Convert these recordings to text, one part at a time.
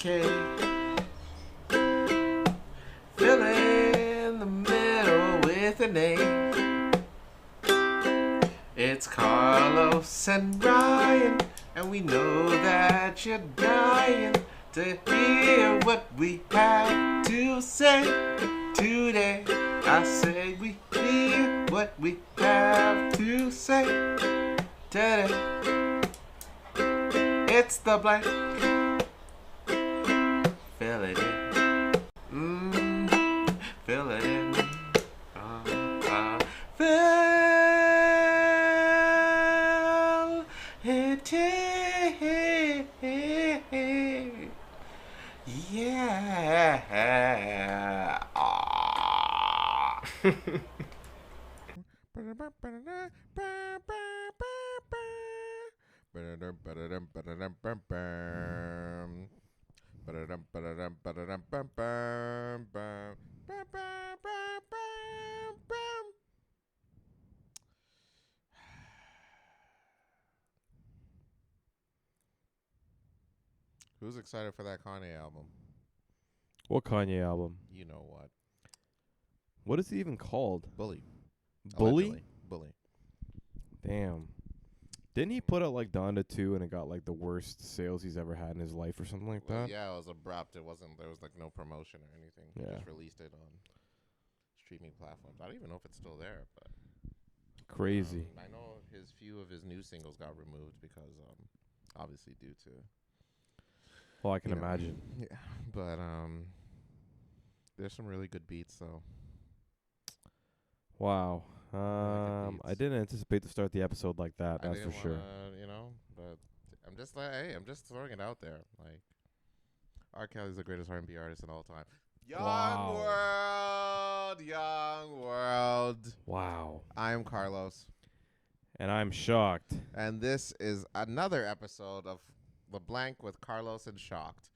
K. Fill in the middle with an A. It's Carlos and Ryan, and we know that you're dying to hear what we have to say today. I say we hear what we have to say today. It's the blank. Fill it in. Fill it in. Fill it in. Yeah. Who's excited for that Kanye album? What Kanye album? You know what? What is it even called? Bully. Bully? Allegedly. Bully. Damn. Didn't he put out like Donda 2 and it got like the worst sales he's ever had in his life or something like that? Yeah, it was abrupt. There was like no promotion or anything. He just released it on streaming platforms. I don't even know if it's still there, but crazy. I know few of his new singles got removed because obviously due to Well, I can imagine. Yeah, but there's some really good beats though. Wow. I didn't anticipate to start the episode like that. That's for sure. But I'm just I'm just throwing it out there. Like, R. Kelly's the greatest R&B artist of all time. Young world. Wow. I'm Carlos, and I'm shocked. and this is another episode of The Blank with Carlos and Shocked.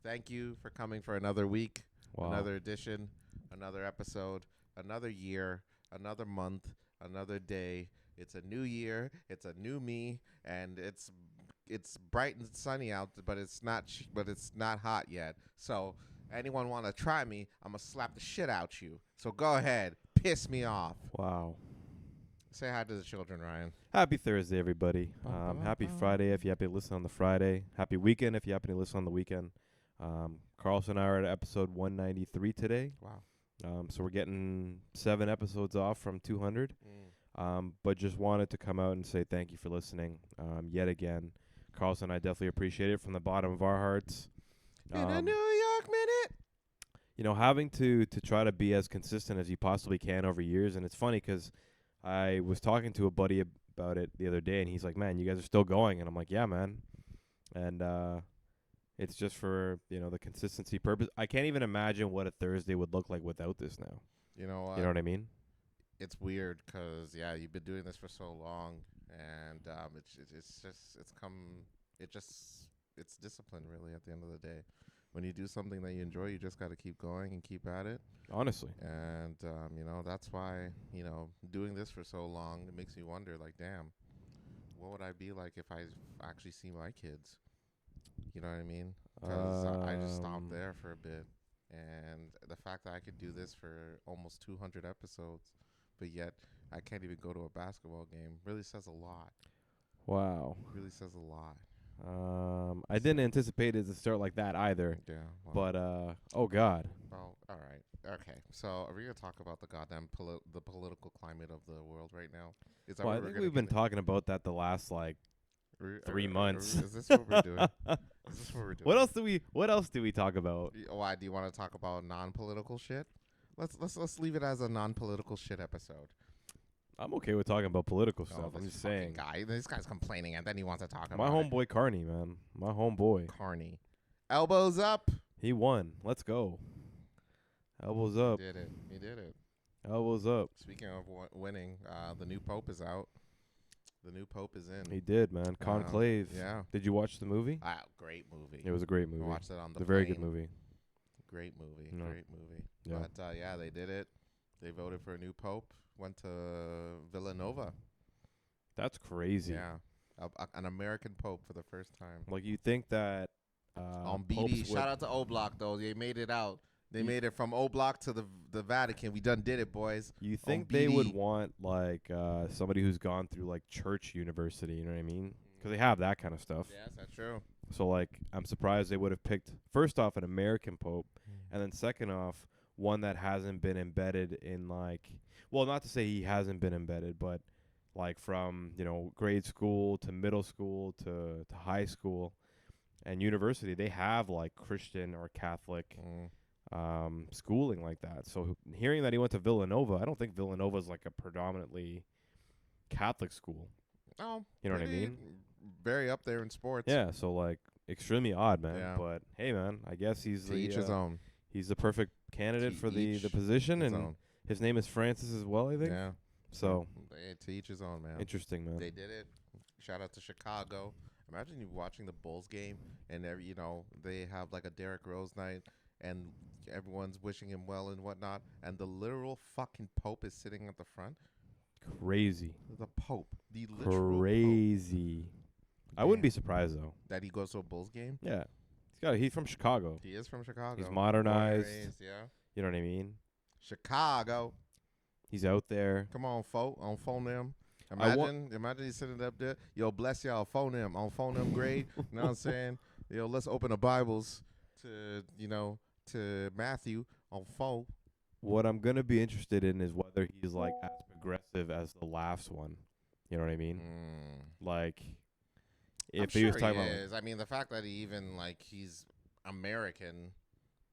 Thank you for coming for another week, another edition, another episode, another year, another month, another day. It's a new year. It's a new me, and it's bright and sunny out, but it's not hot yet. So anyone want to try me? I'm gonna slap the shit out you. So go ahead, piss me off. Wow. Say hi to the children, Ryan. Happy Thursday, everybody. Happy Friday if you happen to listen on the Friday. Happy weekend if you happen to listen on the weekend. Carlos and I are at episode 193 today. Wow. So we're getting 7 episodes off from 200. But just wanted to come out and say thank you for listening yet again. Carlos and I definitely appreciate it from the bottom of our hearts. In a New York minute. Having to try to be as consistent as you possibly can over years. And it's funny because I was talking to a buddy about it the other day, and he's like, man, you guys are still going. And I'm like, yeah, man. And it's just for, the consistency purpose. I can't even imagine what a Thursday would look like without this now. You know You know what I mean? It's weird because, you've been doing this for so long, and it's discipline, really, at the end of the day. When you do something that you enjoy, you just got to keep going and keep at it. Honestly. And, that's why, doing this for so long, it makes me wonder, like, damn, what would I be like if I actually see my kids? You know what I mean? Because I just stopped there for a bit. And the fact that I could do this for almost 200 episodes, but yet I can't even go to a basketball game, really says a lot. Wow. Really says a lot. I didn't anticipate it to start like that either. Yeah. Well, but, oh, God. Well, all right. Okay. So are we going to talk about the goddamn the political climate of the world right now? Well, I think we've been talking about that the last, 3 months. Is this what we're doing? Is this what we're doing? What else do we talk about? Why do you want to talk about non-political shit? Let's leave it as a non-political shit episode. I'm okay with talking about political stuff. I'm just saying. This guy's complaining, and then he wants to talk about my homeboy Carney, man. My homeboy. Carney. Elbows up. He won. Let's go. Elbows up. He did it. Elbows up. Speaking of winning, the new Pope is out. The new Pope is in. He did, man. Conclave. Yeah. Did you watch the movie? Great movie. It was a great movie. I watched it on the It's a very good movie. Great movie. No. Great movie. Yeah. But, they did it. They voted for a new Pope. Went to Villanova. That's crazy. Yeah. An American Pope for the first time. Like, you think that On Popes BD. with- Shout out to O Block though. They made it out. They made it from O Block to the Vatican. We done did it, boys. You think they would want like somebody who's gone through like church university? You know what I mean? Because they have that kind of stuff. Yes, that's true. So like, I'm surprised they would have picked first off an American pope, and then second off one that hasn't been embedded in like, well, not to say he hasn't been embedded, but like from grade school to middle school to high school and university, they have like Christian or Catholic schooling like that. So hearing that he went to Villanova, I don't think Villanova is like a predominantly Catholic school. Oh, you know what I mean? Very up there in sports. Yeah, so like extremely odd, man. Yeah. But hey, man, I guess he's To each his own. He's the perfect candidate To for the each position, his and own. his name is Francis as well, I think. Yeah. So To each his own, man. interesting, man. They did it. Shout out to Chicago. Imagine you watching the Bulls game and they have like a Derrick Rose night and everyone's wishing him well and whatnot, and the literal fucking Pope is sitting at the front. Crazy. The Pope. The literal Crazy. I wouldn't be Damn. surprised though. That he goes to a Bulls game. Yeah. He's from Chicago. He is from Chicago. He's Born and modernized. raised, yeah. You know what I mean? Chicago. He's out there. Come on, on phone them. I wa- Imagine he's sitting up there. Yo, bless y'all. Phone them on phone them grade. You know what I'm saying? Yo, let's open the Bibles to Matthew on phone. What I'm gonna be interested in is whether he's like as progressive as the last one. You know what I mean? Like, if I'm he sure was talking he about, is. I mean, the fact that he even he's American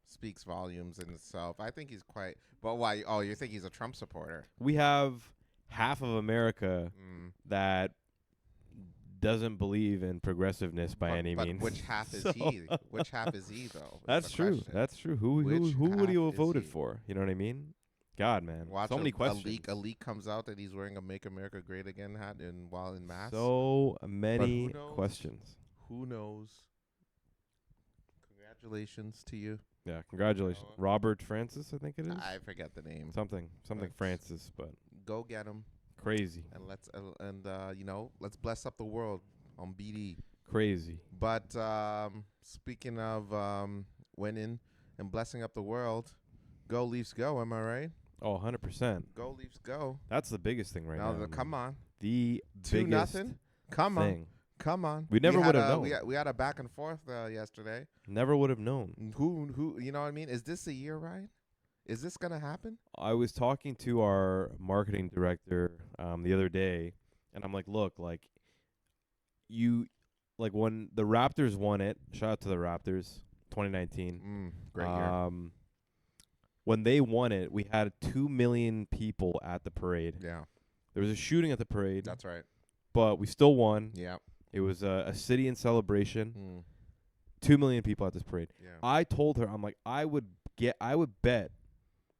speaks volumes in itself. I think he's quite. But why? Oh, you think he's a Trump supporter? we have half of America that doesn't believe in progressiveness by any means. Which half is So- he? Which half is he though? That's true. Question. That's true. Who Which would he half have is voted he? for? You know what I mean? God, man. Watch So many questions. A leak comes out that he's wearing a "Make America Great Again" hat while in mass. So many knows? questions. Who knows? Congratulations to you. Yeah, congratulations, Oh. Robert Francis. I think it is I forget the name. something But- Francis, but Go get him, crazy, and let's bless up the world on BD. crazy. But speaking of winning and blessing up the world, go Leafs, go! Am I right? Oh, 100%. Go Leafs, go! That's the biggest thing right now. man. Come on, The 2-0. biggest Come on. thing. Come on. We never had would have a- known. We had a back and forth yesterday. Never would have known. Who you know what I mean? Is this the year, right? Is this gonna happen? I was talking to our marketing director the other day, and I'm like, look, like when the Raptors won it, shout out to the Raptors, 2019. Great year. When they won it, we had 2 million people at the parade. Yeah, There was a shooting at the parade, that's right. but we still won. Yeah. It was a city in celebration. Mm. 2 million people at this parade. Yeah. I told her, I'm like, I would bet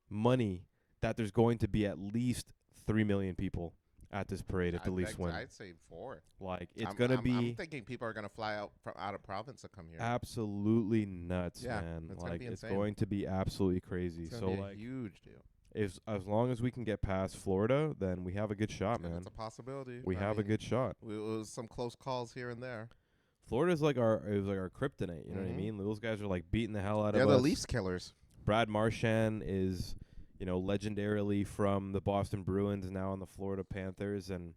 money that there's going to be at least 3 million people at this parade if the Leafs win. I'd say 4. Like, it's I'm thinking people are gonna fly out of province to come here. absolutely nuts, Yeah, man. it's gonna Like, be it's insane. going to be absolutely crazy. It's So gonna be a like, huge deal. as long as we can get past Florida, then we have a good shot, And man. it's a possibility. We have a good shot. It was some close calls here and there. Florida's like our kryptonite. You know what I Mhm. mean? Those guys are like beating the hell out They're of the us. Leafs killers. Brad Marchand is, legendarily from the Boston Bruins, now on the Florida Panthers, and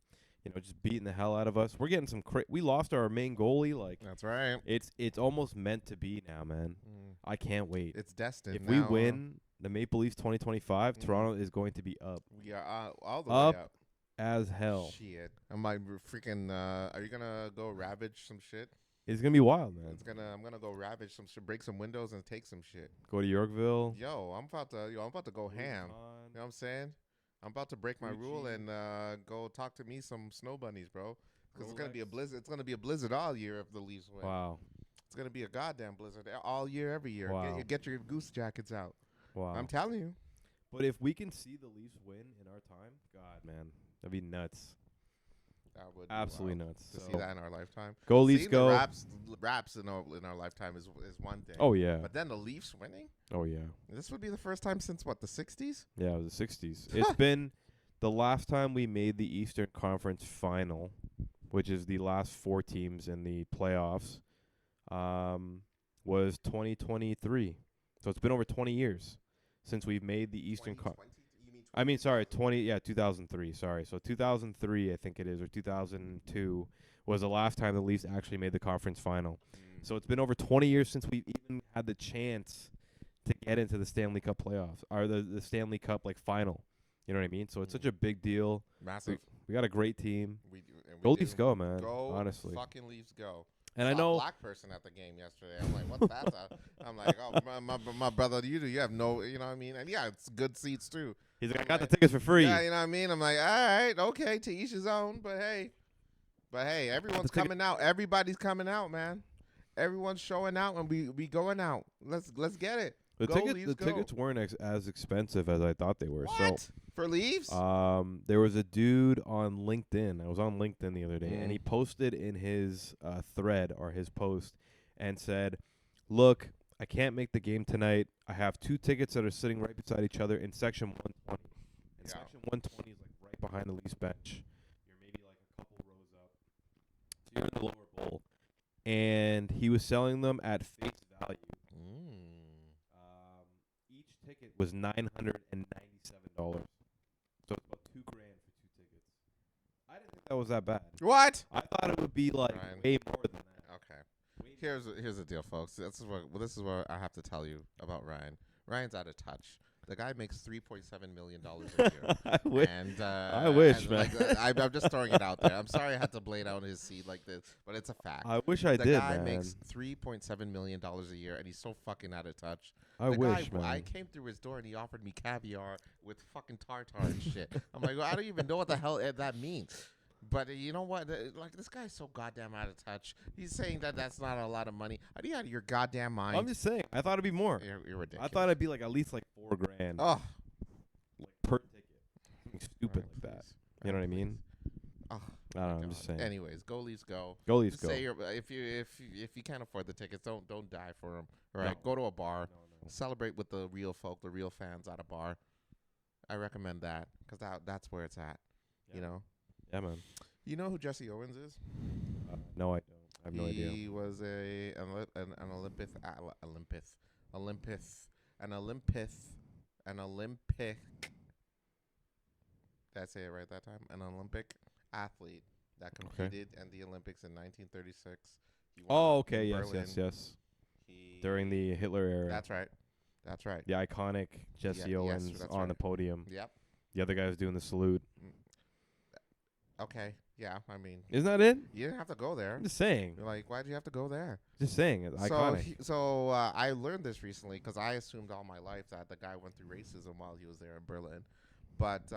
just beating the hell out of us. We're getting some. We lost our main goalie. Like, That's right. it's almost meant to be now, man. I can't wait. It's destined. If we now, win the Maple Leafs 2025, Mhm. Toronto is going to be up we are all the Up. way up. as hell. Shit. I'm like freaking. Are you gonna go ravage some shit? It's gonna be wild, man. I'm gonna go ravage some shit, break some windows, and take some shit. Go to Yorkville. Yo, I'm about to go ham. You know what I'm saying? I'm about to break my rule Gucci. and go talk to me some snow bunnies, bro. Because it's gonna be a Rolex. blizzard. It's gonna be a blizzard all year if the Leafs win. Wow. It's gonna be a goddamn blizzard all year, every year. Wow. Get your goose jackets out. Wow. I'm telling you. But if we can see the Leafs win in our time, God, man, that'd be nuts. That would be Absolutely wild nuts. to So see that in our lifetime. go Leafs, Seeing go. the raps in our lifetime is one thing. Oh yeah. But then the Leafs winning. Oh yeah. This would be the first time since what, the 60s? Yeah, it was the 60s. It's been the last time we made the Eastern Conference Final, which is the last 4 teams in the playoffs. was 2023. So it's been over 20 years since we've made the Eastern Conference. I mean, sorry, 2003. Sorry. So 2003, I think it is, or 2002 was the last time the Leafs actually made the conference final. So it's been over 20 years since we've even had the chance to get into the Stanley Cup playoffs, or the Stanley Cup like final. You know what I mean? So it's such a big deal. Massive. We got a great team. Go Leafs go, man. Go, honestly. Fucking Leafs go. And I know saw a black person at the game yesterday. I'm like, what's that? I'm like, oh, my brother, you have no, you know what I mean? And yeah, it's good seats too. He's like, I got the tickets for free. Yeah, you know what I mean? I'm like, all right, okay, to each his own. But hey, everyone's coming out. Everybody's coming out, man. Everyone's showing out, and we going out. Let's get it. The tickets weren't as expensive as I thought they were. What? So for Leafs? There was a dude on LinkedIn. I was on LinkedIn the other day, and he posted in his thread or his post and said, "Look, I can't make the game tonight. I have 2 tickets that are sitting right beside each other in section 120. And section 120 is like right behind the Leafs bench. You're maybe like a couple rows up. So you're in the lower bowl." And he was selling them at face value. Each ticket was $997. So it's about $2,000 for 2 tickets. I didn't think that was that bad. What? I thought it would be like way more than that. Okay. Here's the deal, folks. This is what I have to tell you about Ryan. Ryan's out of touch. The guy makes $3.7 million a year. I wish, man. Like, I'm just throwing it out there. I'm sorry I had to blade out his seed like this, but it's a fact. I wish I did, man. The guy makes $3.7 million a year, and he's so fucking out of touch. I wish, man. I came through his door, and he offered me caviar with fucking tartar and shit. I'm like, well, I don't even know what the hell that means. But you know what? Like, this guy's so goddamn out of touch. He's saying that that's not a lot of money. Are you out of your goddamn mind? I'm just saying. I thought it'd be more. You're ridiculous. I thought it'd be like at least like $4,000. Oh, like per ticket. Something stupid like that. You know what I mean? Oh, I don't know. I'm just saying. Anyways, go Leafs go. Go Leafs go. Say if you can't afford the tickets, don't die for them. All right, go to a bar. No. Celebrate with the real folk, the real fans at a bar. I recommend that because that's where it's at. Yeah. You know. Yeah, man. You know who Jesse Owens is? No, I don't. I have no idea. He was an Olympic. Did I say it right that time? An Olympic athlete that competed in the Olympics in 1936. Okay. Yes. During the Hitler era. That's right. The iconic Jesse Owens on the podium. Yep. The other guy was doing the salute. Okay. Yeah, I mean, isn't that it? You didn't have to go there. I'm just saying. Like, why'd you have to go there? Just saying, it's iconic. So I learned this recently because I assumed all my life that the guy went through racism while he was there in Berlin. But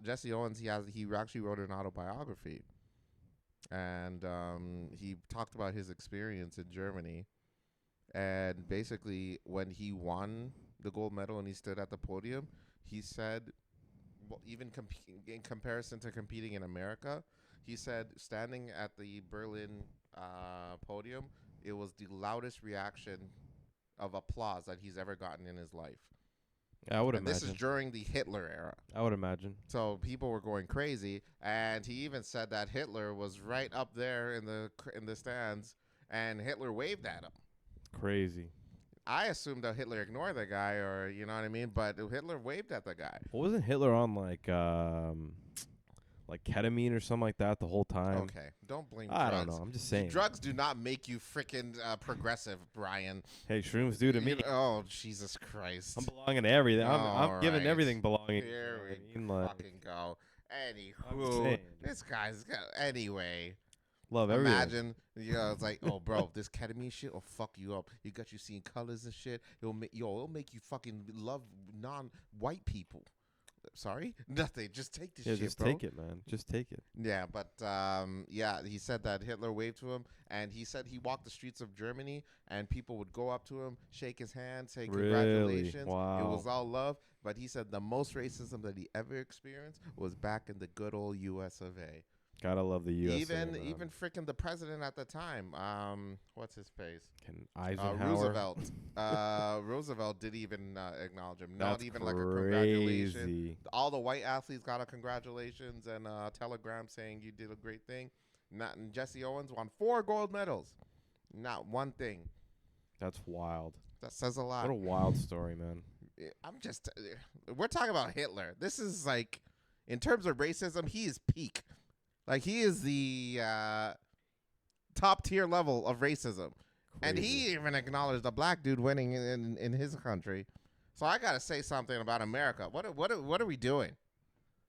Jesse Owens, he actually wrote an autobiography, and he talked about his experience in Germany, and basically when he won the gold medal and he stood at the podium, he said, well, even in comparison to competing in America, he said standing at the Berlin podium, it was the loudest reaction of applause that he's ever gotten in his life. I would imagine. This is during the Hitler era. I would imagine. So people were going crazy, and he even said that Hitler was right up there in the stands, and Hitler waved at him. Crazy. I assumed that Hitler ignored the guy, or you know what I mean, but Hitler waved at the guy. Well, wasn't Hitler on like ketamine or something like that the whole time? Okay, don't blame drugs. I don't know. I'm just saying. Drugs do not make you freaking progressive, Brian. Hey, shrooms do to me. Oh, Jesus Christ. I'm belonging to everything. I'm giving everything belonging. Here we fucking go. Anywho, this guy's got... Anyway. Love everything. Imagine, it's like, oh, bro, this ketamine shit will fuck you up. You got you seeing colors and shit. It'll make you fucking love non-white people. Sorry? Nothing. Just take this shit, just bro. take it, man. Just take it. Yeah, but, he said that Hitler waved to him, and he said he walked the streets of Germany, and people would go up to him, shake his hand, say congratulations. Really? Wow. It was all love. But he said the most racism that he ever experienced was back in the good old U.S. of A. Gotta love the U.S. Even freaking the president at the time. What's his face? Eisenhower. Roosevelt didn't even acknowledge him. That's not even like a congratulations. All the white athletes got a congratulations and a telegram saying you did a great thing. Jesse Owens won 4 gold medals. Not one thing. That's wild. That says a lot. What a wild story, man. We're talking about Hitler. This is like, in terms of racism, he is peak. Like, he is the top tier level of racism. And he even acknowledged a black dude winning in his country. So I got to say something about America. What are we doing?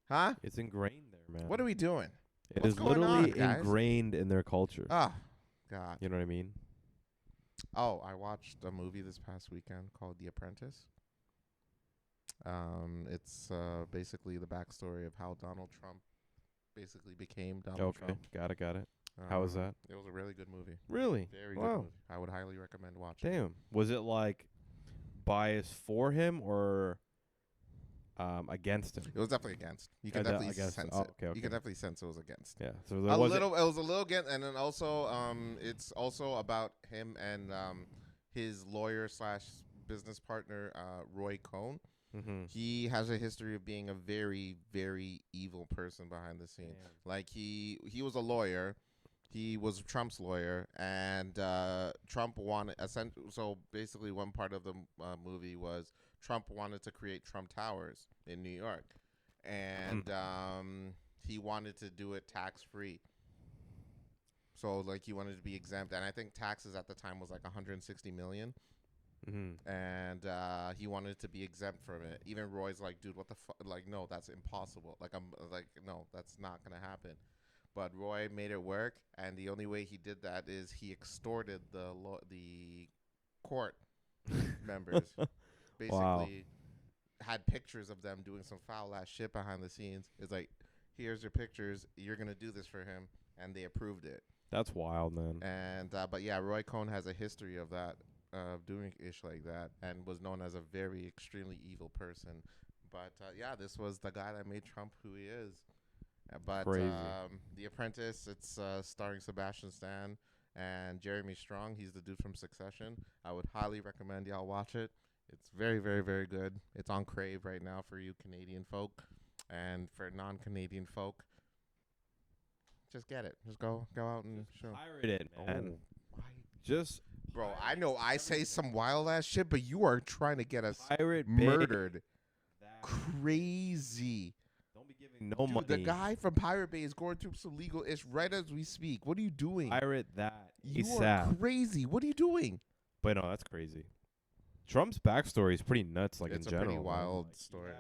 Huh? It's ingrained there, man. What are we doing? It What's is going literally on, guys? ingrained in their culture. Oh, God. You know what I mean? Oh, I watched a movie this past weekend called The Apprentice. It's basically the backstory of how Donald Trump basically became Donald Trump. Got it. How was that? It was a really good movie. Really? Very good movie. I would highly recommend watching. Damn. Was it like bias for him or against him? It was definitely against. You can definitely sense it. Okay. You can definitely sense it was against. Yeah. So It was a little against, and then also it's also about him and his lawyer / business partner Roy Cohn. Mm-hmm. He has a history of being a very, very evil person behind the scenes. Damn. Like he was a lawyer. He was Trump's lawyer, and Trump wanted so basically one part of the movie was Trump wanted to create Trump Towers in New York, and he wanted to do it tax free. So like he wanted to be exempt, and I think taxes at the time was like 160 million. Mm-hmm. And he wanted to be exempt from it. Even Roy's like, dude, what the fuck? Like, no, that's impossible. Like, I'm like, no, that's not gonna happen. But Roy made it work, and the only way he did that is he extorted the court members. Basically, had pictures of them doing some foul ass shit behind the scenes. It's like, here's your pictures. You're gonna do this for him, and they approved it. That's wild, man. And but yeah, Roy Cohn has a history of that. Doing ish like that, and was known as a very extremely evil person. But yeah, this was the guy that made Trump who he is. But The Apprentice, it's starring Sebastian Stan and Jeremy Strong. He's the dude from Succession. I would highly recommend y'all watch it. It's very, very, very good. It's on Crave right now for you Canadian folk, and for non-Canadian folk, just get it. Just go out and show. Pirate it, man. Just. Bro, I know I say some wild ass shit, but you are trying to get us Bay. murdered. Crazy. Don't be giving no money. The guy from Pirate Bay is going through some legal ish right as we speak. What are you doing? Pirate that. You are crazy. What are you doing? But no, that's crazy. Trump's backstory is pretty nuts. Like it's in general, pretty wild story.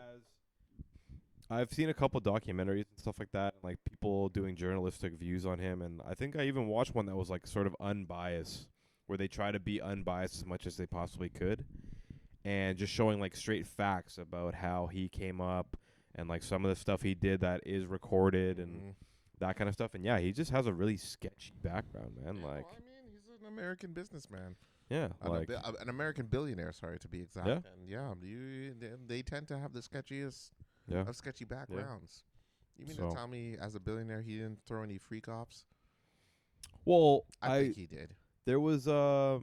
I've seen a couple documentaries and stuff like that, like people doing journalistic views on him, and I think I even watched one that was like sort of unbiased, where they try to be unbiased as much as they possibly could, and just showing like straight facts about how he came up and like some of the stuff he did that is recorded and that kind of stuff. And yeah, he just has a really sketchy background, man. Yeah, like, well, I mean, he's an American businessman. Yeah, like an American billionaire. Sorry to be exact. Yeah. And yeah, they tend to have the sketchiest of sketchy backgrounds. You mean to tell me, as a billionaire, he didn't throw any freak offs? Well, I think he did. There was a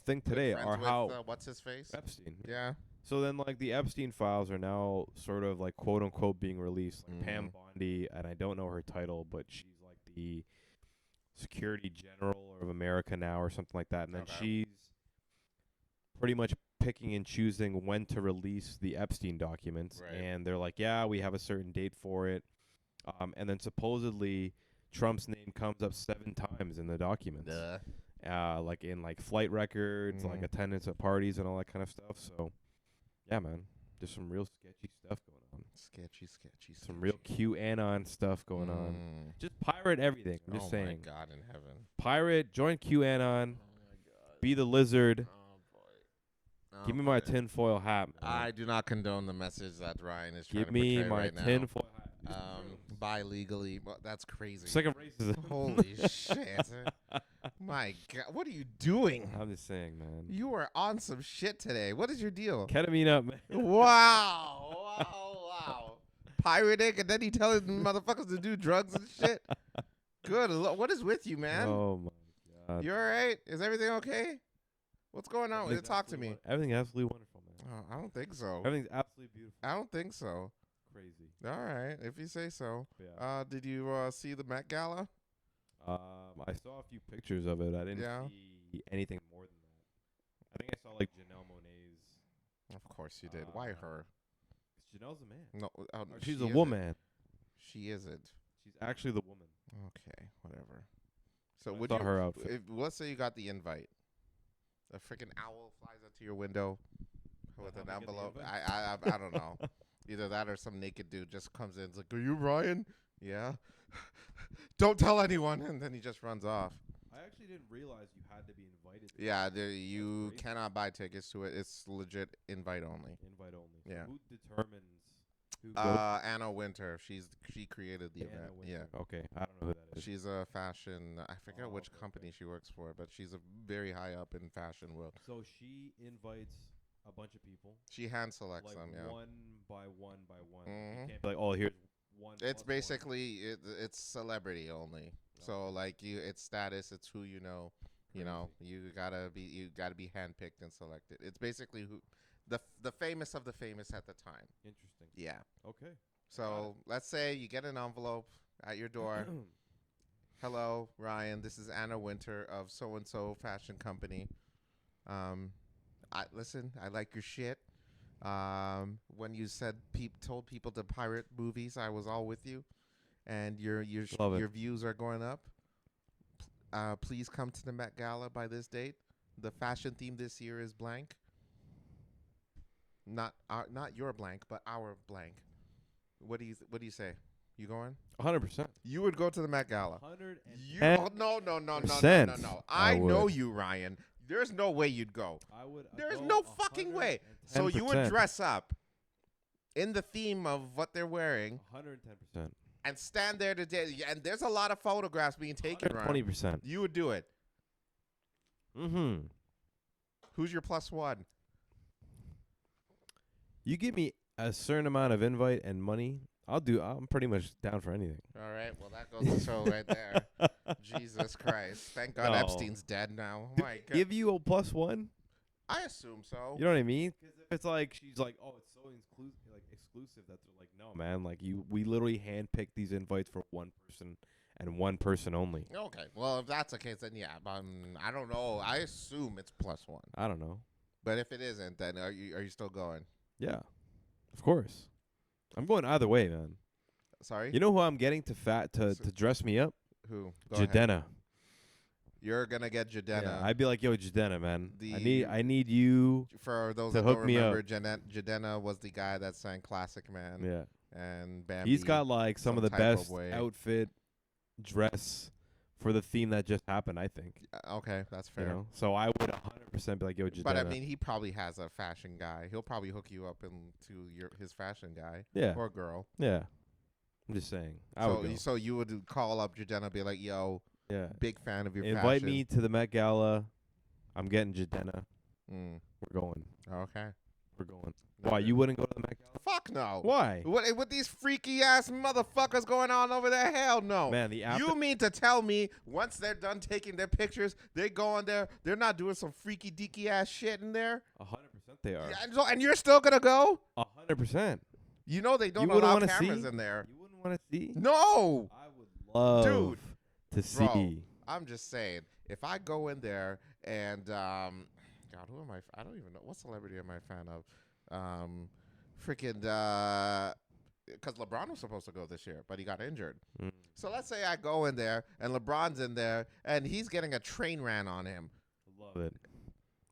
thing today, or how what's his face? Epstein. Yeah. So then, like, the Epstein files are now sort of like quote unquote being released. Like Pam Bondi, and I don't know her title, but she's like the Security General of America now, or something like that. And then she's pretty much picking and choosing when to release the Epstein documents. Right. And they're like, yeah, we have a certain date for it. And then supposedly Trump's name comes up 7 times in the documents. Like in like flight records, like attendance at parties and all that kind of stuff. So yeah, man, there's some real sketchy stuff going on. Sketchy. Some real QAnon stuff going on. Just pirate everything. I'm just saying. Oh my God in heaven. Pirate, join QAnon. Oh my God. Be the lizard. Give me my tinfoil hat, man. I do not condone the message that Ryan is trying to portray right now. Give me my tinfoil hat. Buy legally. Well, that's crazy. It's like a racism. Holy shit. My God. What are you doing? I'm just saying, man. You are on some shit today. What is your deal? Ketamine up, man. Wow. Pirating, and then you telling motherfuckers to do drugs and shit? Good. What is with you, man? Oh, my God. You all right? Is everything okay? What's going on? Talk to me. Everything's absolutely wonderful, man. I don't think so. Everything's absolutely beautiful. I don't think so. Crazy. All right, if you say so. Yeah. Did you see the Met Gala? I saw a few pictures of it. I didn't see be anything more than that. I think I saw like Janelle Monáe's. Of course you did. Why her? Janelle's a man. No, She's a woman. She isn't. She's actually the woman. Okay, whatever. So I would saw you? her outfit. Let's say you got the invite. A freaking owl flies up to your window with an envelope. I don't know. Either that or some naked dude just comes in. It's like, are you Ryan? Yeah. Don't tell anyone, and then he just runs off. I actually didn't realize you had to be invited. Yeah, you cannot buy tickets to it. It's legit invite only. Invite only. Yeah. So who determines? Who Anna Winter. She created the event. Winter. Yeah. Okay, I don't know who that is. She's a fashion. I forget which company she works for, but she's a very high up in fashion world. So she invites a bunch of people. She hand selects like them. Yeah. One by one by one. Mhm. You can't be like, oh, here's one. It's basically it's celebrity only. So like it's status. It's who you know. You know, you gotta be handpicked and selected. It's basically who the famous of the famous at the time. Interesting. Yeah. Okay. So let's say you get an envelope at your door. Hello, Ryan. This is Anna Winter of so and so fashion company. I like your shit. When you said told people to pirate movies, I was all with you, and your views are going up. Please come to the Met Gala by this date. The fashion theme this year is blank. Not your blank, but our blank. What do you say? You going? 100%. You would go to the Met Gala. 100%. No. I know you, Ryan. There's no way you'd go. I would. There's no fucking way. So you would dress up in the theme of what they're wearing. 110%. And stand there today. And there's a lot of photographs being taken, Ryan. 20%. You would do it. Mm-hmm. Who's your plus one? You give me a certain amount of invite and money, I'm pretty much down for anything. All right. Well, that goes to show right there. Jesus Christ. Thank God Epstein's dead now. Oh my God. Give you a plus one? I assume so. You know what I mean? Because if it's like she's like, oh, it's so exclusive that they're like, no, man, like we literally handpicked these invites for one person and one person only. Okay. Well, if that's the case, then yeah. I don't know. I assume it's plus one. I don't know. But if it isn't, then are you still going? Yeah, of course. I'm going either way, man. Sorry? You know who I'm getting to dress me up? Who? Jadena. You're gonna get Jadena. Yeah, I'd be like, yo, Jadena, man. I need you. For those to that hook don't me remember, up. Jadena was the guy that sang "Classic Man." Yeah. And Bambi. He's got like some of the best way. outfit, dress for the theme that just happened. I think. Okay, that's fair. You know? So I would 100% be like, yo, Jadena. But I mean, he probably has a fashion guy. He'll probably hook you up into his fashion guy. Yeah. Or girl. Yeah. I'm just saying. So you would call up Jadena and be like, yo, yeah, big fan of your Invite fashion. me to the Met Gala. I'm getting Jadena. We're going. Okay. We're going. Why, you wouldn't go to the Met Gala? Fuck no. Why? With these freaky ass motherfuckers going on over there? Hell no. Man, you mean to tell me once they're done taking their pictures, they go on there, they're not doing some freaky deaky ass shit in there? 100% they are. Yeah, and you're still gonna go? 100%. You know they don't allow cameras in there. You wouldn't want to see? No. I would love to see. Bro, I'm just saying, if I go in there and God, who am I? I don't even know what celebrity am I a fan of. Freaking, because LeBron was supposed to go this year, but he got injured. So let's say I go in there and LeBron's in there and he's getting a train ran on him. Love it.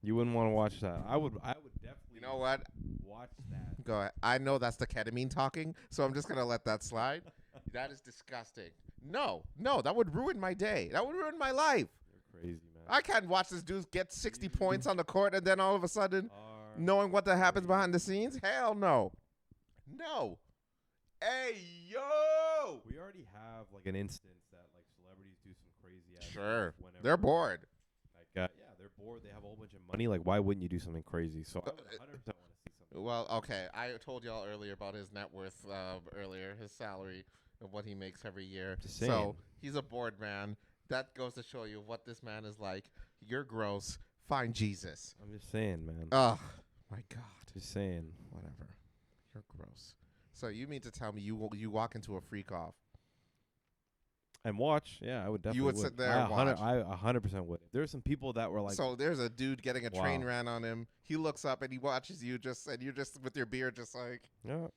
You wouldn't want to watch that. I would definitely. You know what? Watch that. Go ahead. I know that's the ketamine talking, so I'm just gonna let that slide. That is disgusting. No, that would ruin my day. That would ruin my life. You're crazy, man. I can't watch this dude get 60 points on the court and then all of a sudden knowing what that happens behind the scenes. Hell no. No. Hey, yo. We already have like an instance that like celebrities do some crazy ass Sure. Whenever They're bored. Like yeah, they're bored. They have a whole bunch of money. Like why wouldn't you do something crazy? So I would 100% want to see something. Well, okay. I told y'all earlier about his net worth earlier, his salary of what he makes every year. Just saying. So he's a bored man. That goes to show you what this man is like. You're gross. Find Jesus. I'm just saying, man. Oh, my God. Just saying. Whatever. You're gross. So you mean to tell me you walk into a freak off? And watch. Yeah, I would definitely. You would sit there and watch. I 100% would. There's some people that were like. So there's a dude getting a train ran on him. He looks up and he watches you and you're just with your beard just like. Yeah.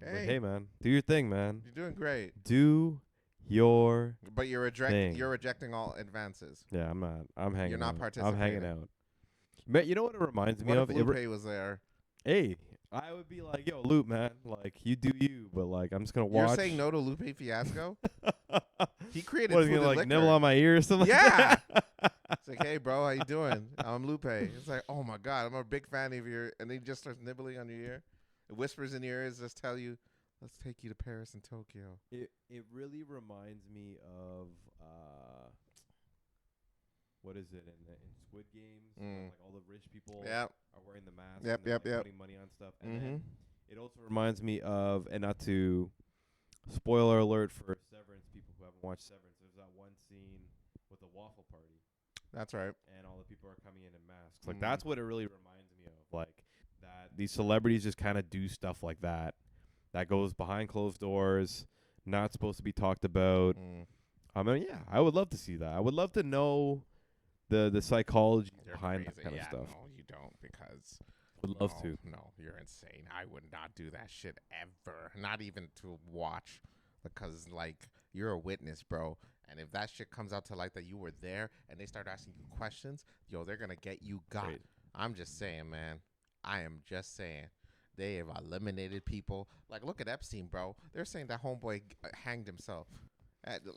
Hey, like, hey man, do your thing, man. You're doing great. Do your. But you're rejecting all advances. Yeah, I'm not. I'm hanging. You're not out. participating. I'm hanging out. But you know what it reminds me of? What if Lupe was there? Hey, I would be like, yo, Lupe, man, like you do you, but like I'm just gonna watch. You're saying no to Lupe Fiasco? He created what, Food he and like Liquor. nibble on my ear or something? Yeah. It's like, hey, bro, how you doing? I'm Lupe. It's like, oh my God, I'm a big fan of your. And he just starts nibbling on your ear. It whispers in your ears, just tell you, let's take you to Paris and Tokyo. It really reminds me of what is it in Squid Games? Like all the rich people are wearing the masks. Yep. Putting money on stuff. And then it also reminds me of, and not to spoiler alert for Severance, people who haven't watched Severance. There's that one scene with the waffle party. That's right. And all the people are coming in masks. Like that's what it really reminds me of. Like that these celebrities just kind of do stuff like that. That goes behind closed doors, not supposed to be talked about. I mean, yeah, I would love to see that. I would love to know the psychology behind that kind of stuff. No, you don't, because would love to. No, you're insane. I would not do that shit ever. Not even to watch, because like you're a witness, bro. And if that shit comes out to light that you were there and they start asking you questions, yo, they're gonna get you got. Right. I'm just saying, man. I am just saying. They have eliminated people. Like, look at Epstein, bro. They're saying that homeboy hanged himself.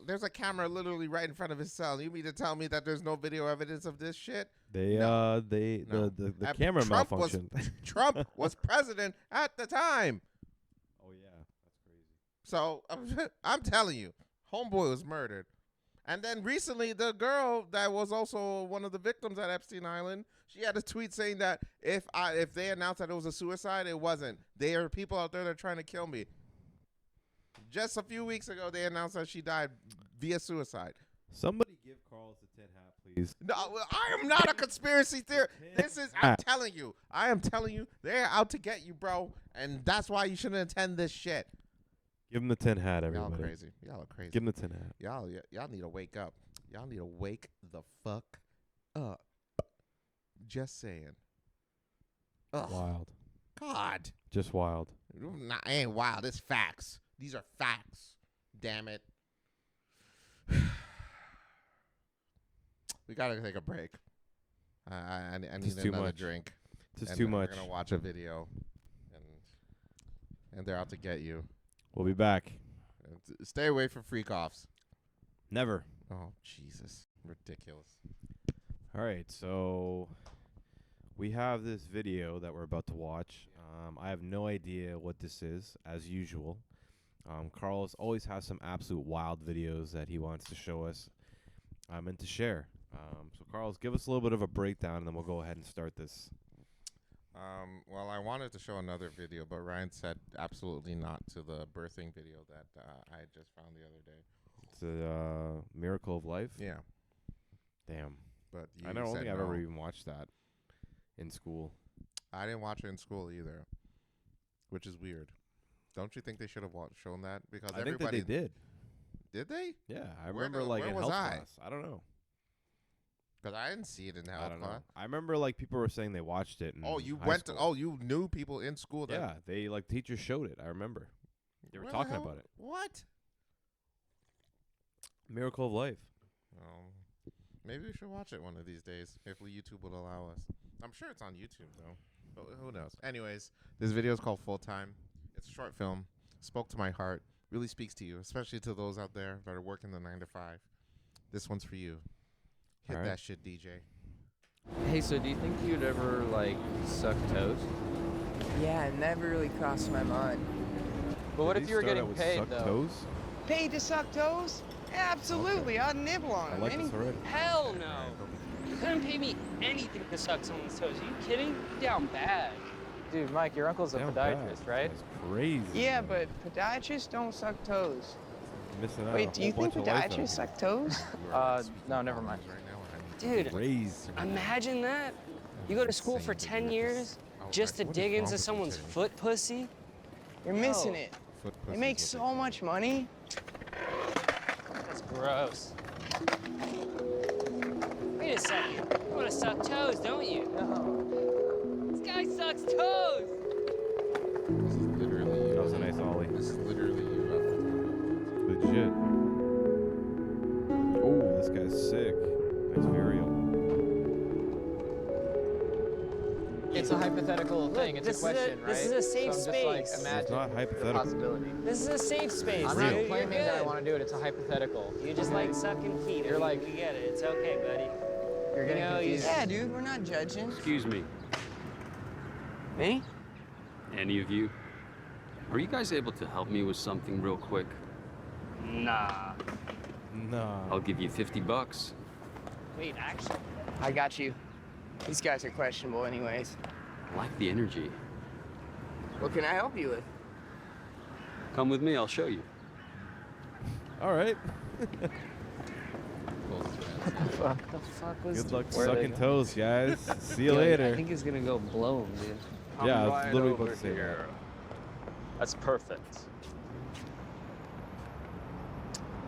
There's a camera literally right in front of his cell. You mean to tell me that there's no video evidence of this shit? The camera malfunctioned. Trump was president at the time. Oh yeah, that's crazy. So I'm telling you, homeboy was murdered. And then recently, the girl that was also one of the victims at Epstein Island, she had a tweet saying that if they announced that it was a suicide, it wasn't. There are people out there that are trying to kill me. Just a few weeks ago, they announced that she died via suicide. Somebody give Carlos the tin hat, please. No, I am not a conspiracy theorist. I'm telling you, they're out to get you, bro. And that's why you shouldn't attend this shit. Give him the tin hat, everybody. Y'all are crazy. Give him the tin hat. Y'all need to wake up. Y'all need to wake the fuck up. Just saying. Ugh. Wild. God. Just wild. Nah, ain't wild. It's facts. These are facts. Damn it. We gotta take a break. I need another drink. Just too much. We're gonna watch a video, and they're out to get you. We'll be back. Stay away from freak-offs. Never. Oh, Jesus. Ridiculous. All right, so we have this video that we're about to watch. I have no idea what this is, as usual. Carlos always has some absolute wild videos that he wants to show us and to share. So, Carlos, give us a little bit of a breakdown, and then we'll go ahead and start this. Well, I wanted to show another video, but Ryan said absolutely not to the birthing video that I just found the other day. It's a Miracle of Life? Yeah. Damn. But I don't think I've ever even watched that in school. I didn't watch it in school either, which is weird. Don't you think they should have shown that? Because I think that they did. Did they? Yeah, I remember like in health class. I don't know. Because I didn't see it in health class. I remember like people were saying they watched it. You knew people in school that. Yeah, they like teachers showed it. I remember. They were talking about it. What? Miracle of Life. Maybe we should watch it one of these days if YouTube will allow us. I'm sure it's on YouTube though. But who knows? Anyways, this video is called Full Time. It's a short film. Spoke to my heart. Really speaks to you, especially to those out there that are working the 9 to 5. This one's for you. Hit that shit, DJ. Hey, so do you think you'd ever, like, suck toes? Yeah, it never really crossed my mind. But what if you were getting paid, though? Toes? Paid to suck toes? Absolutely, I'd nibble on them. I like this already. Hell no. You couldn't pay me anything to suck someone's toes. Are you kidding? You're down bad. Dude, Mike, your uncle's a podiatrist, right? That's crazy. Yeah, but podiatrists don't suck toes. Missing out. Wait, do you think podiatrists suck toes? No, never mind. Dude, imagine that. You go to school for 10 years just to dig into someone's foot pussy? You're missing it. They make so much money. That's gross. Gross. Wait a second. You want to suck toes, don't you? No. This guy sucks toes. This is literally you. That was a nice ollie. This is literally you. Legit. Oh, this guy's sick. Nice varial. It's a hypothetical thing. It's a question, right? This is a safe so space. I'm just like, imagine It's not the hypothetical. possibility. This is a safe space. I'm dude. not claiming that I You're want to do it. It's a hypothetical. good. You just like sucking feet. You're like- we get it. It's okay, buddy. You're getting You know, confused. yeah, dude, we're not judging. Excuse me, Me? any of you? Are you guys able to help me with something real quick? Nah. Nah. I'll give you $50. Wait, actually. I got you. These guys are questionable anyways. I like the energy. What can I help you with? Come with me, I'll show you. All right. What the fuck was Good luck where are they sucking going? toes, guys. See you Yo, later. I think he's gonna go blow him, dude. Yeah, I was literally about to say that. That's perfect.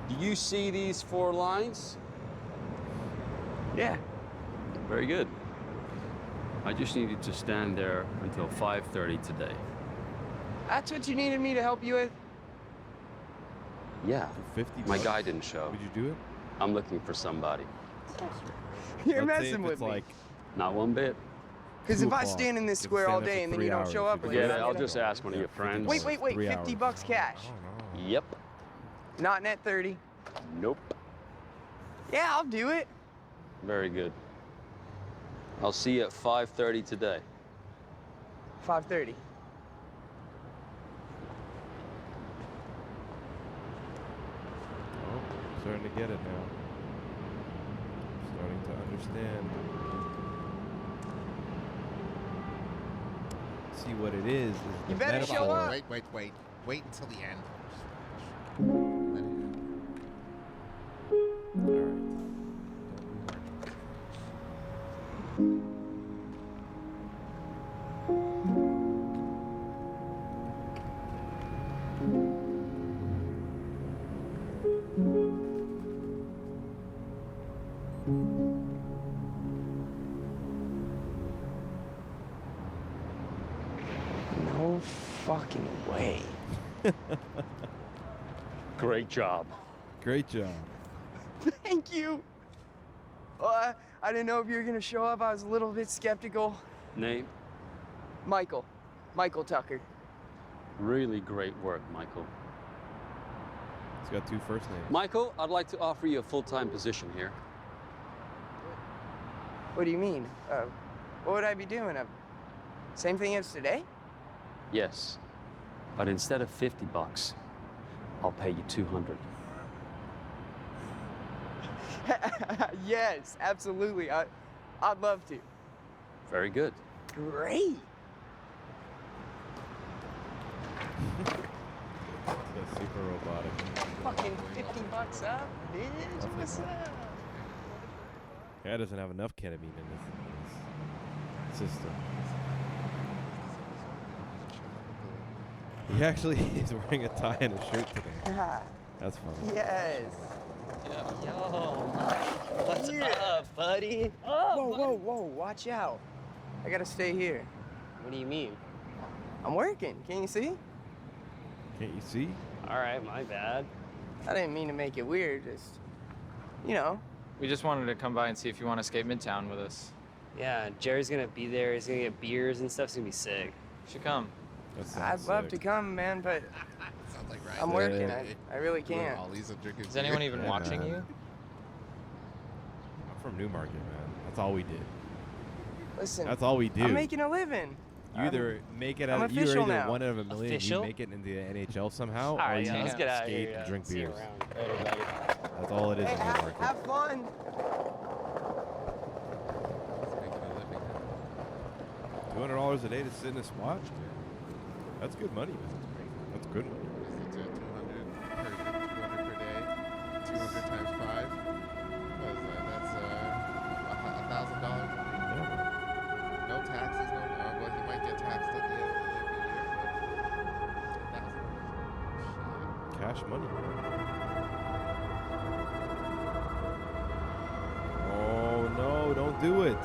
Do you see these 4 lines? Yeah. Very good. I just need you to stand there until 5:30 today. That's what you needed me to help you with? Yeah. For 50 My bucks? guy didn't show. Would you do it? I'm looking for somebody. You're Let's say messing if with it's me. like Not one bit. Because 2 if I o'clock, stand in this you can square stand all there for day and then 3 you don't hours. show up, Forget like, Forget it. it, I'm I'll gonna- just ask one of your friends. Wait, 3 50 hours. bucks cash. I don't know. Yep. Not net 30. Nope. Yeah, I'll do it. Very good. I'll see you at 5:30 today. 5:30. Oh, I'm starting to get it now. Starting to understand. See what it is. You the better show metaphor. up. Wait until the end. All right. No fucking way. Great job. Great job. Thank you. I didn't know if you were gonna show up. I was a little bit skeptical. Name? Michael. Michael Tucker. Really great work, Michael. He's got 2 first names. Michael, I'd like to offer you a full-time position here. What do you mean? What would I be doing? Same thing as today? Yes. But instead of $50, I'll pay you $200. Yes, absolutely. I'd love to. Very good. Great. That's super robotic. Fucking $50 up, bitch. What's up? Guy doesn't have enough ketamine in this system. He actually is wearing a tie and a shirt today. That's funny. Yes. Yo, what's up, buddy? Whoa. Watch out. I gotta stay here. What do you mean? I'm working. Can you see? Can't you see? All right, my bad. I didn't mean to make it weird. Just, you know. We just wanted to come by and see if you want to skate Midtown with us. Yeah, Jerry's gonna be there. He's gonna get beers and stuff. It's gonna be sick. You should come. That I'd sounds love to sick. come, man, but Sounds like right. I'm working. I really can't. Ollie's a drinking Is anyone even Yeah, watching man. you? I'm from Newmarket, man. That's all we did. Listen, That's all we do. I'm making a living. You either make it I'm out. You're official either now. 1 out of a million. Official? You make it into the NHL somehow, All or right, you yeah, let's get out of skate here. and drink See you beers. around. Later, buddy. That's all it is Hey, in have Newmarket. fun. $200 a day to sit in a spot. That's good money, man. That's good money. Is it 200 per day? 200 times 5? What is that? That's $1,000. Yeah. No taxes, no. Well, he might get taxed at the end of every year, but $1,000. Cash money. do it. Oh,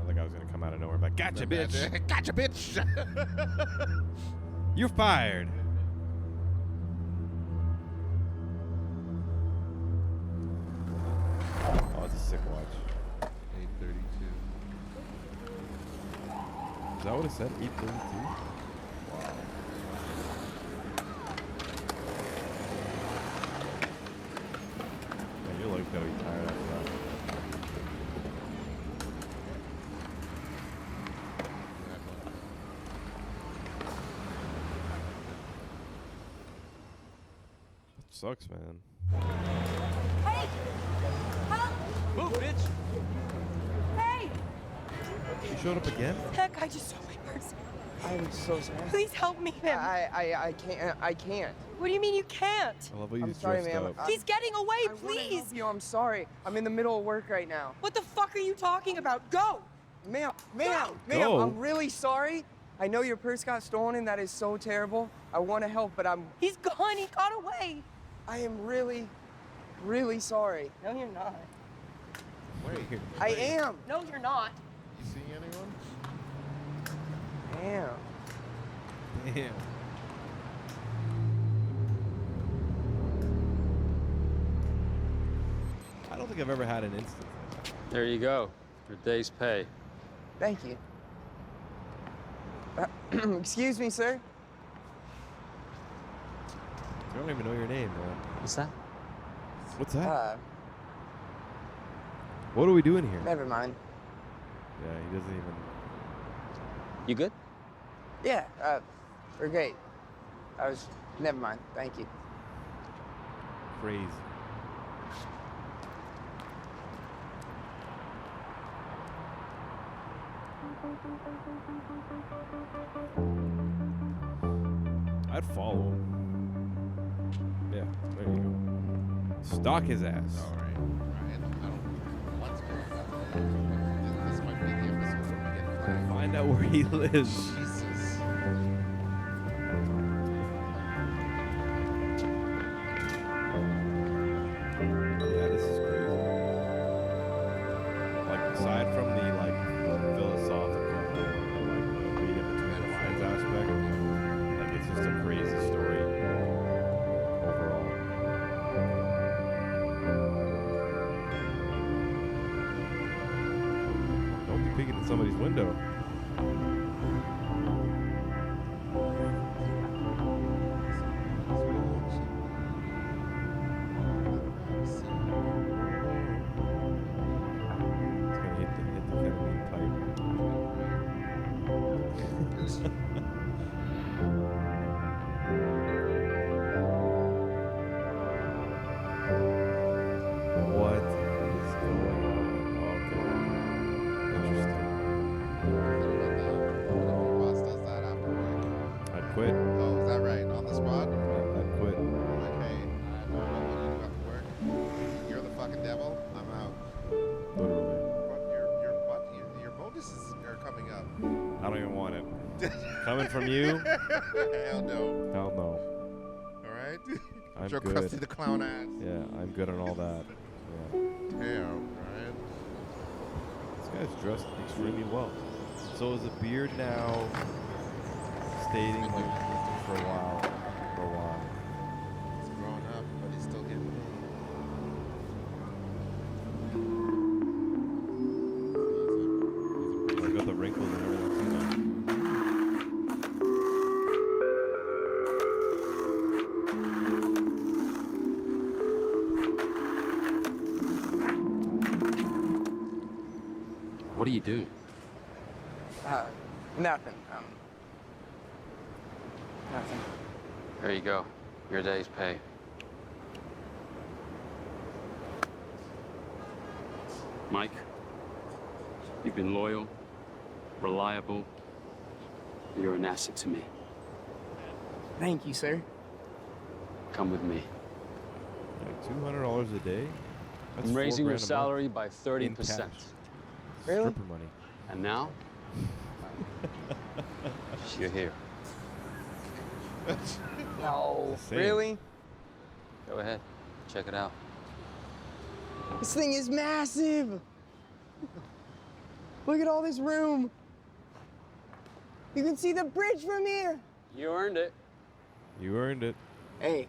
the guy was gonna come out of nowhere, but gotcha, bitch. Gotcha, bitch. You're fired. Oh, it's a sick watch. 8:32. Is that what it said? 8:32. Wow. Man, your leg's gotta be tired after that. That sucks, man. Hey! Help! Move, bitch! Hey! You showed up again? That guy just stole my purse. I'm so sorry. Please help me, him. I can't. What do you mean you can't? I love how you I'm just sorry, dressed ma'am. up. He's getting away, I wanna help please! you. I'm sorry. I'm in the middle of work right now. What the fuck are you talking about? Go! Ma'am, Go. I'm really sorry. I know your purse got stolen and that is so terrible. I want to help, but He's gone, he got away. I am really, really sorry. No, you're not. Wait. I am. No, you're not. You see anyone? Damn. Damn. I don't think I've ever had an instance like that. There you go. Your day's pay. Thank you. Excuse me, sir. I don't even know your name, man. What's that? What's that? What are we doing here? Never mind. Yeah, he doesn't even. You good? Yeah, we're great. Never mind. Thank you. Crazy. I'd follow him. Yeah, there you go. Stalk his ass. All right, Ryan. I don't know what's going on. This might be the episode where we get flagged. Find out where he lives. Jesus. Yeah, this is crazy. Like, aside from the philosophical, the reading between the lines aspect, it's just a crazy story overall. Don't be peeking at somebody's window. It's gonna hit the ketamine What is going on? Okay. Interesting. What if your boss does that after work? I'd quit. Oh, is that right? On the spot? I'd quit. Like, hey, I don't know what you do after work. You're the fucking devil. I'm out. Literally. What? Your bonuses are coming up. I don't even want it. Coming from you? Hell no. Hell no. All right. I'm Your good. Krusty the Clown ass. Yeah, I'm good on all that. Yeah. Damn. Right. This guy's dressed extremely well. So is the beard now stating like for a while? He's growing up, but he's still getting I got the wrinkles and everything. What do you do? Nothing. Nothing. There you go. Your day's pay. Mike, you've been loyal, reliable. You're an asset to me. Thank you, sir. Come with me. Like $200 a day? That's I'm raising your $4,000 a month salary by in 30%. cash. Really? Stripper money. And now, You're here. No, Same. really? Go ahead. Check it out. This thing is massive. Look at all this room. You can see the bridge from here. You earned it. You earned it. Hey,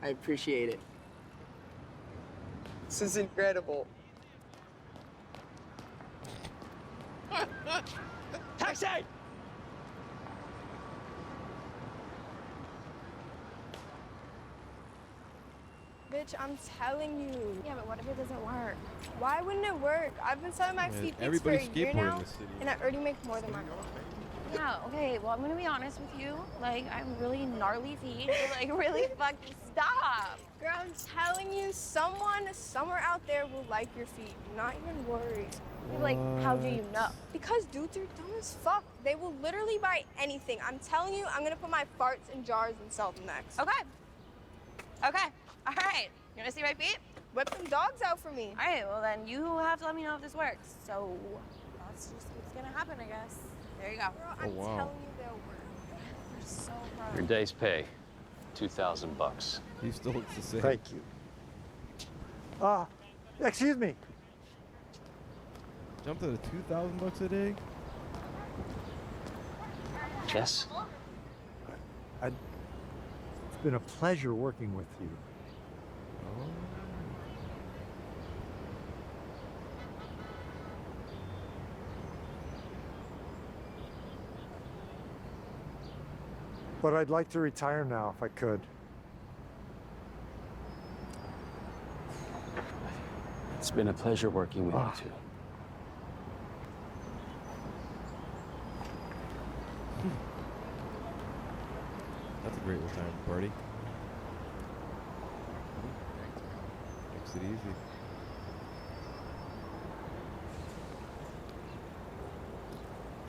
I appreciate it. This is incredible. Taxi! Bitch, I'm telling you. Yeah, but what if it doesn't work? Why wouldn't it work? I've been selling my Man, feet pics for a everybody's year skateboarding now, in this city. and I already make more than my girl. Yeah, okay, well, I'm gonna be honest with you. Like, I'm really gnarly feet. Like, really fucking stop. Girl, I'm telling you, someone somewhere out there will like your feet. Do not even worry. You're like, how do you know? Because dudes are dumb as fuck. They will literally buy anything. I'm telling you, I'm gonna put my farts in jars and sell them next. Okay. Okay. All right. You wanna see my feet? Whip them dogs out for me. All right, well, then you have to let me know if this works. So that's just what's gonna happen, I guess. There you go. Girl, I'm wow. telling you they'll work. You're so Your proud. day's pay, $2,000. He still looks the same. Thank you. Excuse me. Jumped to the $2,000 a day. Yes. It's been a pleasure working with you. But I'd like to retire now if I could. It's been a pleasure working with you too. That's a great retirement party. Makes it easy.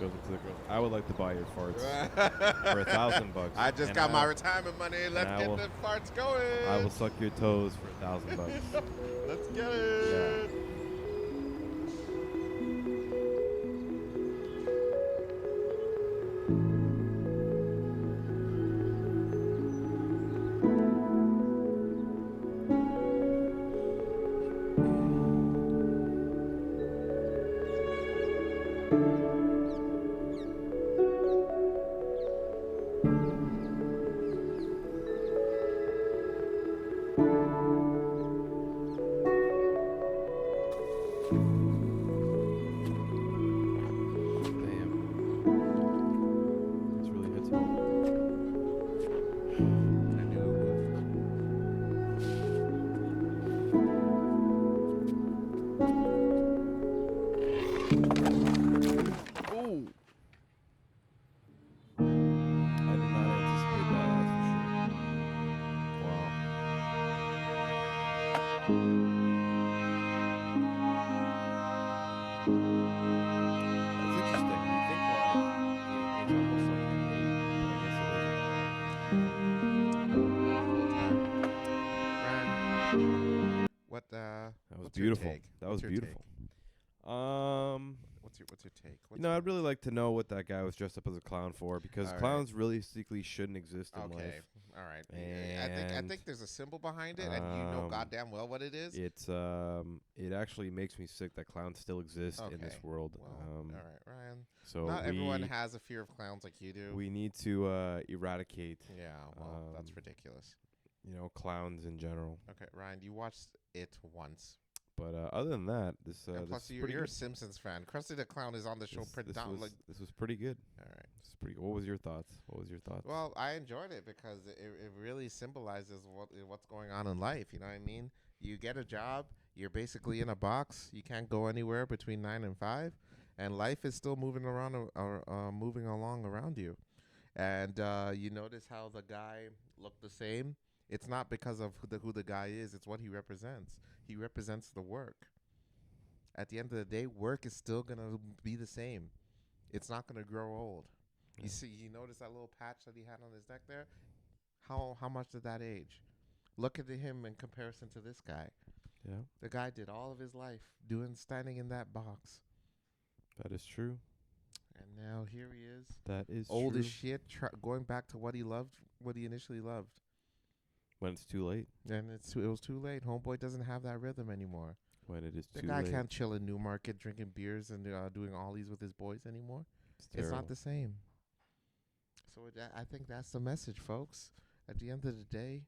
Goes up to the girl. I would like to buy your farts for $1,000. I just and got my retirement money. Let's I get will- the farts going. I will suck your toes for $1,000. Let's get it. Damn. This really hits home. I knew it would. Ooh. I did not anticipate that, that's for sure. Wow. That's interesting. You think like it's almost like Ryan, what that was what's your beautiful. take? That What's was your beautiful. take? What's your take? You know, I'd really like to know what that guy was dressed up as a clown for, because All right. clowns realistically shouldn't exist in Okay, life. all right. I And, think there's a symbol behind it, and you know goddamn well what it is. It's it actually makes me sick that clowns still exist in this Okay. world. Well, all right, Ryan. So Not everyone we- has a fear of clowns like you do. We need to eradicate, Yeah, well, that's um, ridiculous. you know, clowns in general. Okay, Ryan, you watched it once. But other than that, this And this plus, is you're, pretty you're a good. Simpsons fan. Krusty the Clown is on the show predominantly. This was pretty good. All right. This is pretty. What was your thoughts? What was your thoughts? Well, I enjoyed it because it really symbolizes what's going on in life. You know what I mean? You get a job, you're basically in a box. You can't go anywhere between 9 and 5, and life is still moving around, moving along around you. And you notice how the guy looked the same. It's not because of who the guy is. It's what he represents. He represents the work. At the end of the day, work is still gonna be the same. It's not gonna grow old. You see, you notice that little patch that he had on his neck there? How much did that age? Look at him in comparison to this guy. Yeah, The guy did all of his life standing in that box, that is true. and now here he is. That is old true. as shit, going back to what he loved, what he initially loved. When it's too late. And it was too late. Homeboy doesn't have that rhythm anymore. When it is The too guy late. can't chill in Newmarket drinking beers and doing ollies with his boys anymore. It's not the same. So I think that's the message, folks. At the end of the day,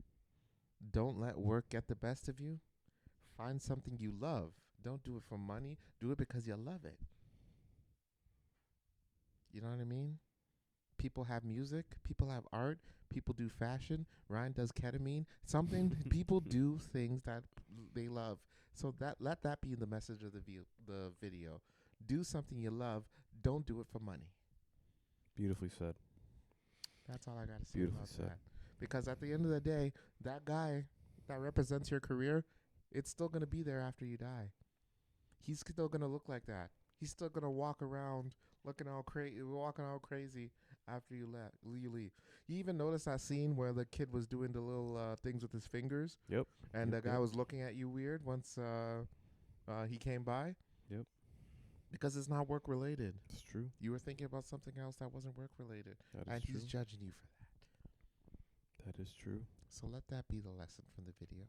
don't let work get the best of you. Find something you love. Don't do it for money. Do it because you love it. You know what I mean? People have music. People have art. People do fashion. Ryan does ketamine. People do things that they love. So let that be the message of the video. Do something you love. Don't do it for money. Beautifully said. That's all I got to say Beautifully about said. that. Because at the end of the day, that guy that represents your career, it's still going to be there after you die. He's still going to look like that. He's still going to walk around walking all crazy after you leave. You even notice that scene where the kid was doing the little things with his fingers? Yep. And the guy was looking at you weird once he came by? Yep. Because it's not work related. It's true. You were thinking about something else that wasn't work related. That is true. He's judging you for that. That is true. So let that be the lesson from the video.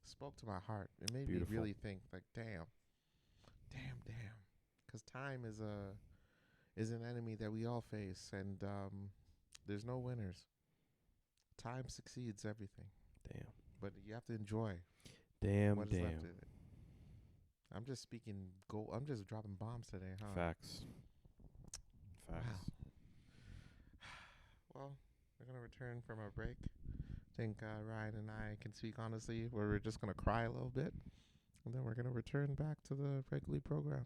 Spoke to my heart. It made me really think, like, damn. Because time is an enemy that we all face, and there's no winners. Time succeeds everything. Damn. But you have to enjoy what is left of it. I'm just speaking I'm just dropping bombs today, huh? Facts. Wow. Well, we're going to return from our break. I think Ryan and I can speak honestly, where we're just going to cry a little bit. And then we're going to return back to the regular program.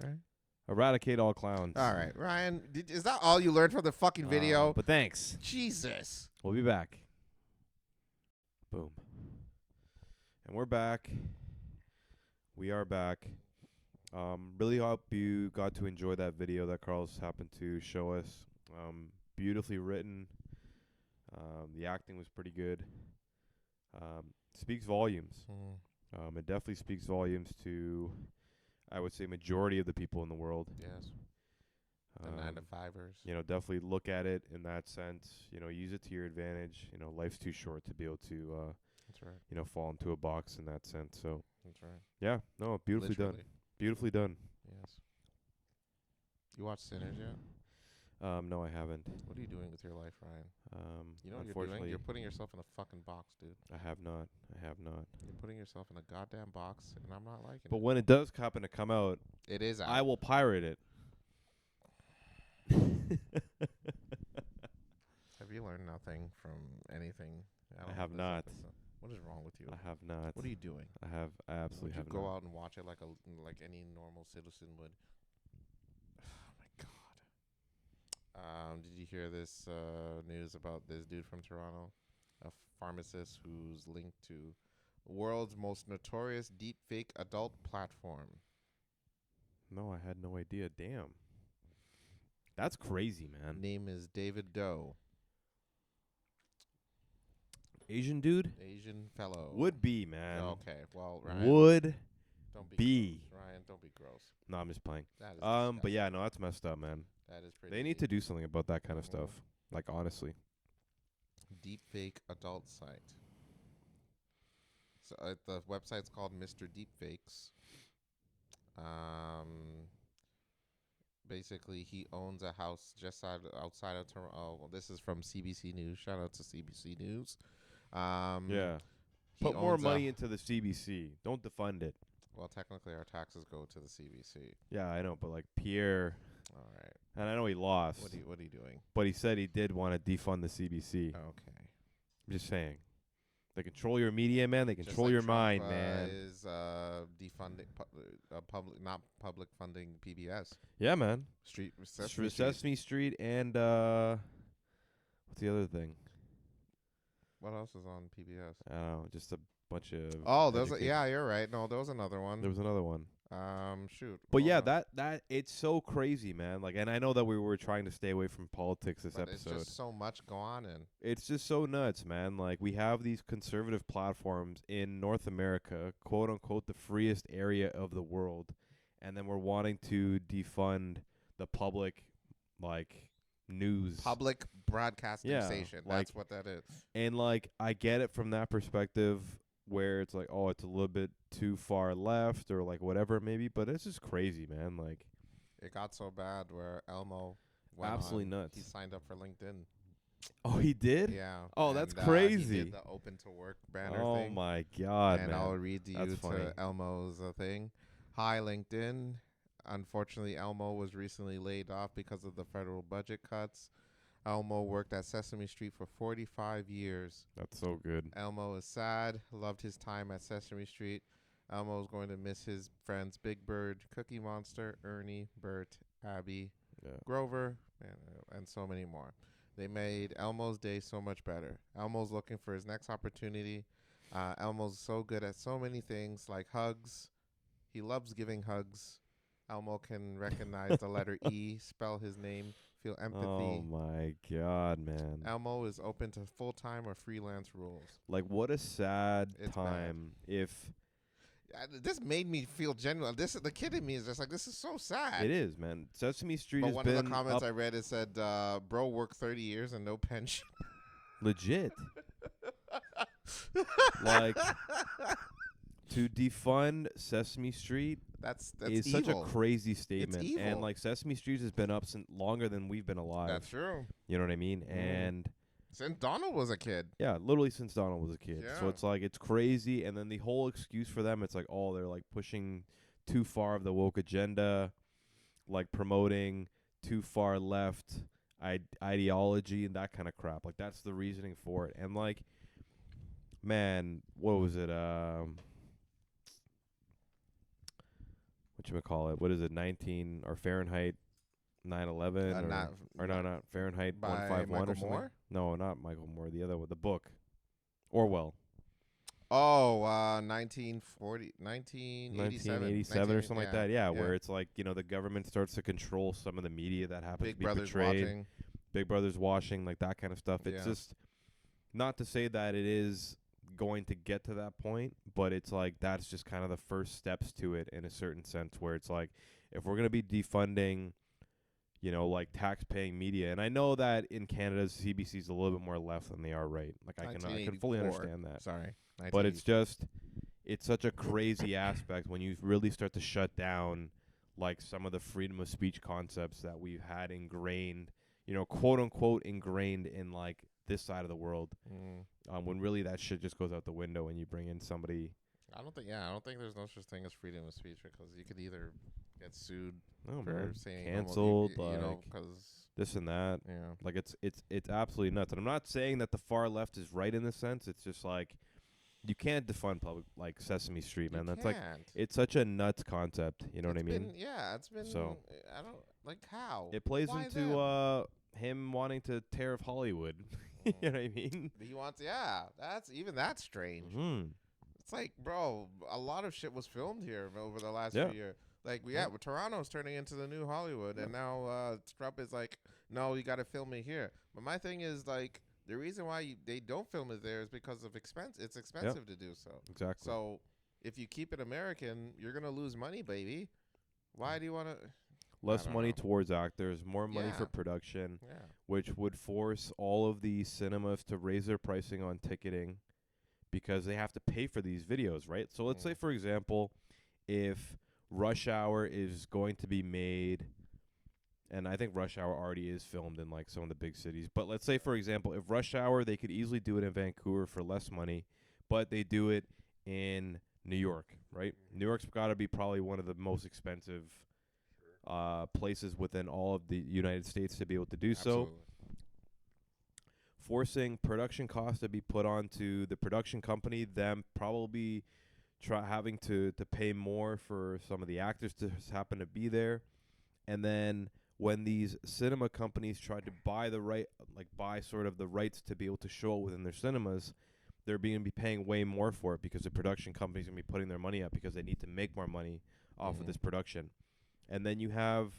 Right? Eradicate all clowns. All right. Ryan, is that all you learned from the fucking video? But thanks. Jesus. We'll be back. Boom. And we're back. We are back. Really hope you got to enjoy that video that Carlos happened to show us. Beautifully written. The acting was pretty good. Speaks volumes. It definitely speaks volumes to, I would say, majority of the people in the world. Yes. The 9-to-5ers. You know, definitely look at it in that sense. You know, use it to your advantage. You know, life's too short to be able to, That's right. you know, fall into a box in that sense. So, That's right. yeah, no, beautifully done. Beautifully done. Yes. You watched Sinners yet? No, I haven't. What are you doing with your life, Ryan? You know what you're unfortunately, doing? You're putting yourself in a fucking box, dude. I have not. You're putting yourself in a goddamn box, and I'm not liking it. But when it does happen to come out, it is out. I will pirate it. Have you learned nothing from anything? I have not. What is wrong with you? I have not. What are you doing? I absolutely have not. Would you go not. out and watch it like any normal citizen would? Oh my god. Did you hear this news about this dude from Toronto, a pharmacist who's linked to world's most notorious deepfake adult platform? No, I had no idea. Damn. That's crazy, man. Name is David Doe. Asian dude? Asian fellow. Would be, man. Okay, well, Ryan. Would don't be. Gross. Ryan, don't be gross. No, I'm just playing. That is disgusting. But yeah, no, that's messed up, man. That is pretty. They need to do something about that kind of stuff. Like, honestly. Deepfake adult site. So the website's called Mr. Deepfakes. Basically, he owns a house just outside of Toronto. Oh, well, this is from CBC News. Shout out to CBC News. Yeah. Put more money into the CBC. Don't defund it. Well, technically, our taxes go to the CBC. Yeah, I know, but like Pierre. All right. And I know he lost. What are you doing? But he said he did want to defund the CBC. Okay. I'm just saying. They control your media, man. They control like your Trump, mind, man. Is defunding not public funding PBS? Yeah, man. Sesame Street and what's the other thing? What else is on PBS? I don't know, just a bunch of. Oh, yeah, you're right. No, there was another one. There was another one. Shoot. But yeah, that it's so crazy, man. Like, and I know that we were trying to stay away from politics this episode. It's just so much going on, and it's just so nuts, man. Like, we have these conservative platforms in North America, quote unquote, the freest area of the world, and then we're wanting to defund the public, like, news. Public broadcasting station. Like, That's what that is. And, like, I get it from that perspective where it's like, oh, it's a little bit too far left or, like, whatever it may be. But it's just crazy, man. Like, it got so bad where Elmo went absolutely on. nuts. He signed up for LinkedIn. Oh, he did? Yeah. Oh, that's crazy. He did the open to work banner thing. Oh, my God, and man. I'll read to you to Elmo's thing. Hi, LinkedIn. Unfortunately, Elmo was recently laid off because of the federal budget cuts. Elmo worked at Sesame Street for 45 years. That's so good. Elmo is sad. Loved his time at Sesame Street. Elmo is going to miss his friends Big Bird, Cookie Monster, Ernie, Bert, Abby, Grover, and so many more. They made Elmo's day so much better. Elmo's looking for his next opportunity. Elmo's so good at so many things, like hugs. He loves giving hugs. Elmo can recognize the letter E, spell his name, feel empathy. Oh, my God, man. Elmo is open to full-time or freelance roles. Like, what a sad time if... This made me feel genuine. The kid in me is just like, this is so sad. It is, man. Sesame Street has been one of the comments I read, it said, bro worked 30 years and no pension. Legit. Like, to defund Sesame Street that's is evil. such a crazy statement. It's evil. And, like, Sesame Street has been up since longer than we've been alive. That's true. You know what I mean? And... since Donald was a kid. Yeah, literally since Donald was a kid. Yeah. So it's like, it's crazy. And then the whole excuse for them, it's like, oh, they're like pushing too far of the woke agenda, like promoting too far left ideology and that kind of crap. Like, that's the reasoning for it. And like, man, what was it? Whatchamacallit? What is it? 19 or Fahrenheit 9/11 not Fahrenheit 151 or something. Moore? No, not Michael Moore. The other one, the book, Orwell. Oh, 1987 or something like that. Yeah, where it's like, you know, the government starts to control some of the media that happens Big to be Brother's portrayed. watching. Big Brother's watching, like that kind of stuff. It's just not to say that it is going to get to that point, but it's like that's just kind of the first steps to it in a certain sense, where it's like, if we're going to be defunding, you know, like tax-paying media, and I know that in Canada, CBC is a little bit more left than they are right. Like I can fully understand that. Sorry, but it's just, it's such a crazy aspect when you really start to shut down like some of the freedom of speech concepts that we've had ingrained, you know, quote unquote ingrained in like this side of the world. When really that shit just goes out the window when you bring in somebody. I don't think there's no such thing as freedom of speech, because you could either get sued for saying canceled, you like, know, cause this and that. Yeah. Like it's absolutely nuts. And I'm not saying that the far left is right in this sense. It's just like, you can't defund public like Sesame Street, man. That's like, it's such a nuts concept. You know what I mean? It's been. So I don't like how it plays Why into them? Him wanting to tariff Hollywood. You know what I mean? He wants. Yeah, that's strange. It's like, bro, a lot of shit was filmed here over the last few years. Like, Toronto's turning into the new Hollywood, and now Trump is like, no, you got to film it here. But my thing is, like, the reason why they don't film it there is because of expense. It's expensive to do so. Exactly. So if you keep it American, you're gonna lose money, baby. Why do you want to? Less money towards actors, more money for production, which would force all of the cinemas to raise their pricing on ticketing because they have to pay for these videos, right? So let's say, for example, if Rush Hour is going to be made, and I think Rush Hour already is filmed in like some of the big cities, but let's say, for example, if Rush Hour, they could easily do it in Vancouver for less money, but they do it in New York, right? New York's got to be probably one of the most expensive places within all of the United States to be able to do so. Forcing production costs to be put onto the production company, them probably having to pay more for some of the actors to happen to be there. And then when these cinema companies try to buy sort of the rights to be able to show it within their cinemas, they're going to be paying way more for it because the production company's going to be putting their money up because they need to make more money off of this production. And then you have,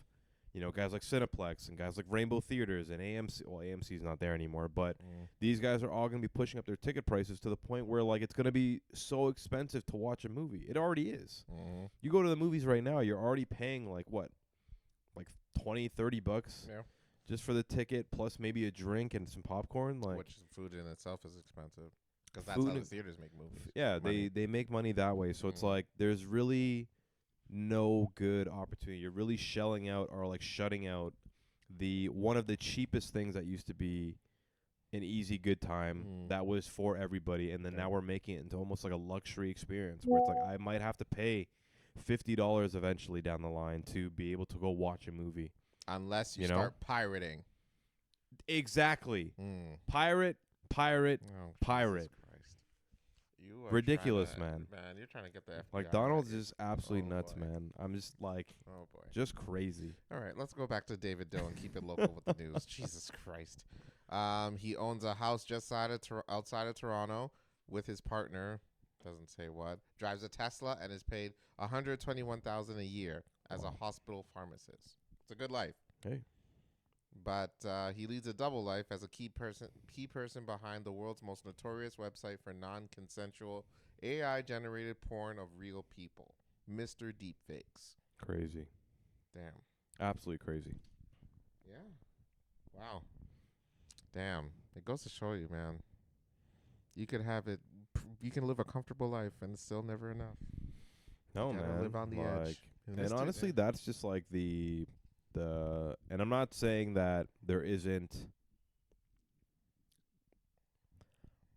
you know, guys like Cineplex and guys like Rainbow Theaters and AMC. Well, AMC's not there anymore, but these guys are all going to be pushing up their ticket prices to the point where, like, it's going to be so expensive to watch a movie. It already is. You go to the movies right now, you're already paying, like, what? Like $20-$30 just for the ticket, plus maybe a drink and some popcorn. Like, which food in itself is expensive. Because that's how the theaters make movies. Yeah, they make money that way. So it's like there's really no good opportunity. You're really shelling out or like shutting out the one of the cheapest things that used to be an easy good time that was for everybody, and then now we're making it into almost like a luxury experience where it's like I might have to pay $50 eventually down the line to be able to go watch a movie. Unless you start pirating. Exactly. Pirate. Oh, Pirate. You are ridiculous, man. Man, you're trying to get the FBI. Like, Donald's is absolutely nuts, man. I'm just like, just crazy. All right, let's go back to David Doe and keep it local with the news. Jesus Christ. He owns a house just outside of Toronto with his partner. Doesn't say what. Drives a Tesla and is paid $121,000 a year as a hospital pharmacist. It's a good life. Hey. But he leads a double life as a key person behind the world's most notorious website for non-consensual AI-generated porn of real people, Mr. Deepfakes. Crazy. Damn. Absolutely crazy. Yeah. Wow. Damn. It goes to show you, man. You could have it. You can live a comfortable life, and it's still never enough. No, you man. Live on the edge. And honestly, that's just like the. And I'm not saying that there isn't.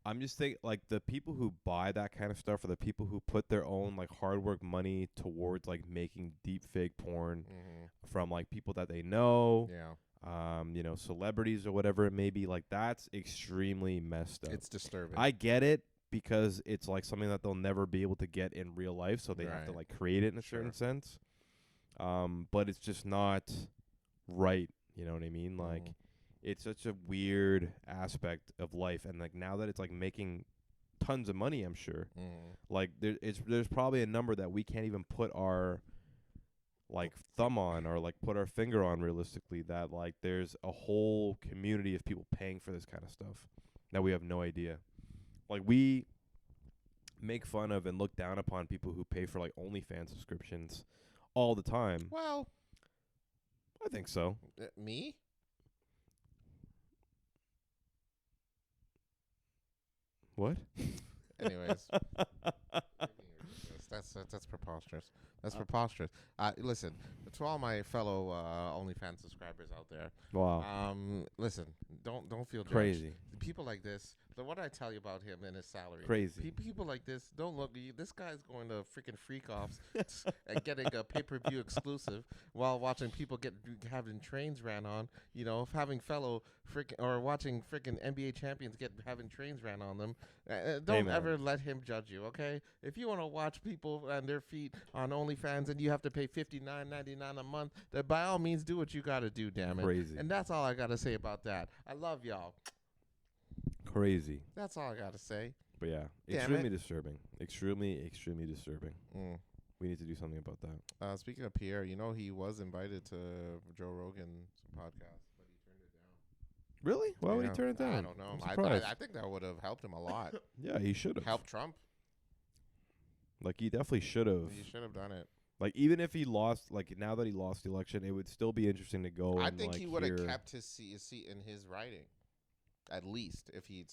I'm just thinking, like, the people who buy that kind of stuff are the people who put their own, like, hard work money towards, like, making deep fake porn from, like, people that they know. Yeah. You know, celebrities or whatever it may be. Like, that's extremely messed up. It's disturbing. I get it because it's, like, something that they'll never be able to get in real life, so they have to, like, create it in a certain sense. But it's just not right. You know what I mean? Like, it's such a weird aspect of life. And, like, now that it's, like, making tons of money, I'm sure, like, there's probably a number that we can't even put our, like, thumb on or, like, put our finger on realistically, that, like, there's a whole community of people paying for this kind of stuff that we have no idea. Like, we make fun of and look down upon people who pay for, like, OnlyFans subscriptions all the time. Well, I think so. Me? What? Anyways. That's preposterous. That's preposterous. Listen, to all my fellow OnlyFans subscribers out there. Wow. Listen, don't feel judged. Crazy. People like this. What did I tell you about him and his salary? Crazy. People like this, don't look. This guy's going to freaking freak offs and getting a pay-per-view exclusive while watching people having trains ran on. You know, having watching freaking NBA champions having trains ran on them. Don't ever let him judge you. Okay, if you want to watch people and their feet on OnlyFans and you have to pay $59.99 a month, then by all means do what you got to do. Damn it. Crazy. And that's all I got to say about that. I love y'all. Crazy. That's all I got to say. But yeah, extremely disturbing. Extremely disturbing. We need to do something about that. Speaking of Pierre, you know, he was invited to Joe Rogan's podcast, but he turned it down. Really? Why would he turn it down? I don't know. I think that would have helped him a lot. Yeah, he should have. Helped Trump. Like, he definitely should have. He should have done it. Like, even if he lost, like, now that he lost the election, it would still be interesting to go. I and, think like, he would have kept his seat in his riding. At least if he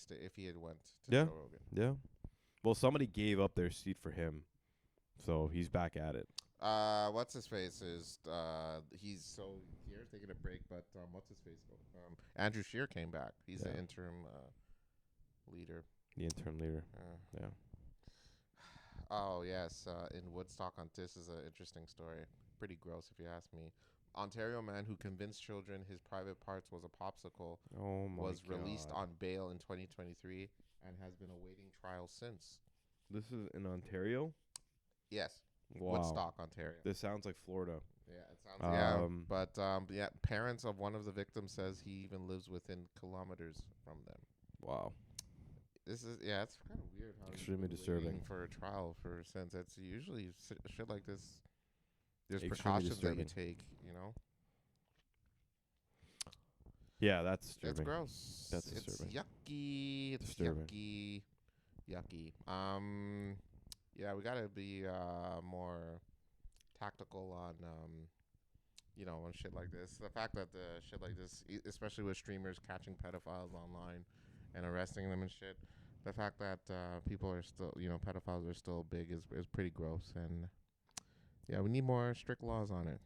had went to Joe Rogan. Yeah. Well, somebody gave up their seat for him, so he's back at it. What's his face is he's here taking a break, but what's his face? Andrew Scheer came back. He's the interim leader. The interim leader. Yeah. Oh yes, in Woodstock this is an interesting story. Pretty gross if you ask me. Ontario man who convinced children his private parts was a popsicle was released on bail in 2023 and has been awaiting trial since. This is in Ontario? Yes. Wow. Woodstock, Ontario. This sounds like Florida. Yeah, it sounds parents of one of the victims says he even lives within kilometers from them. Wow. This is it's kind of weird how extremely disturbing for a trial since it's usually shit like this. There's Extremely precautions disturbing. that you take, you know. Yeah, that's disturbing. It's gross. That's it's disturbing. yucky. It's Disturbing. yucky. Yeah, we gotta be more tactical on on shit like this. The fact that the shit like this, especially with streamers catching pedophiles online and arresting them and shit, the fact that people are still, pedophiles are still big is pretty gross. And yeah, we need more strict laws on it.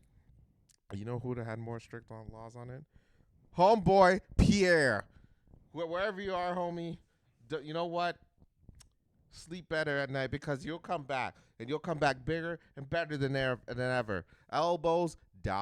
You know who would have had more strict laws on it? Homeboy Pierre. Wherever you are, homie, you know what? Sleep better at night because you'll come back. And you'll come back bigger and better than ever. Elbows down.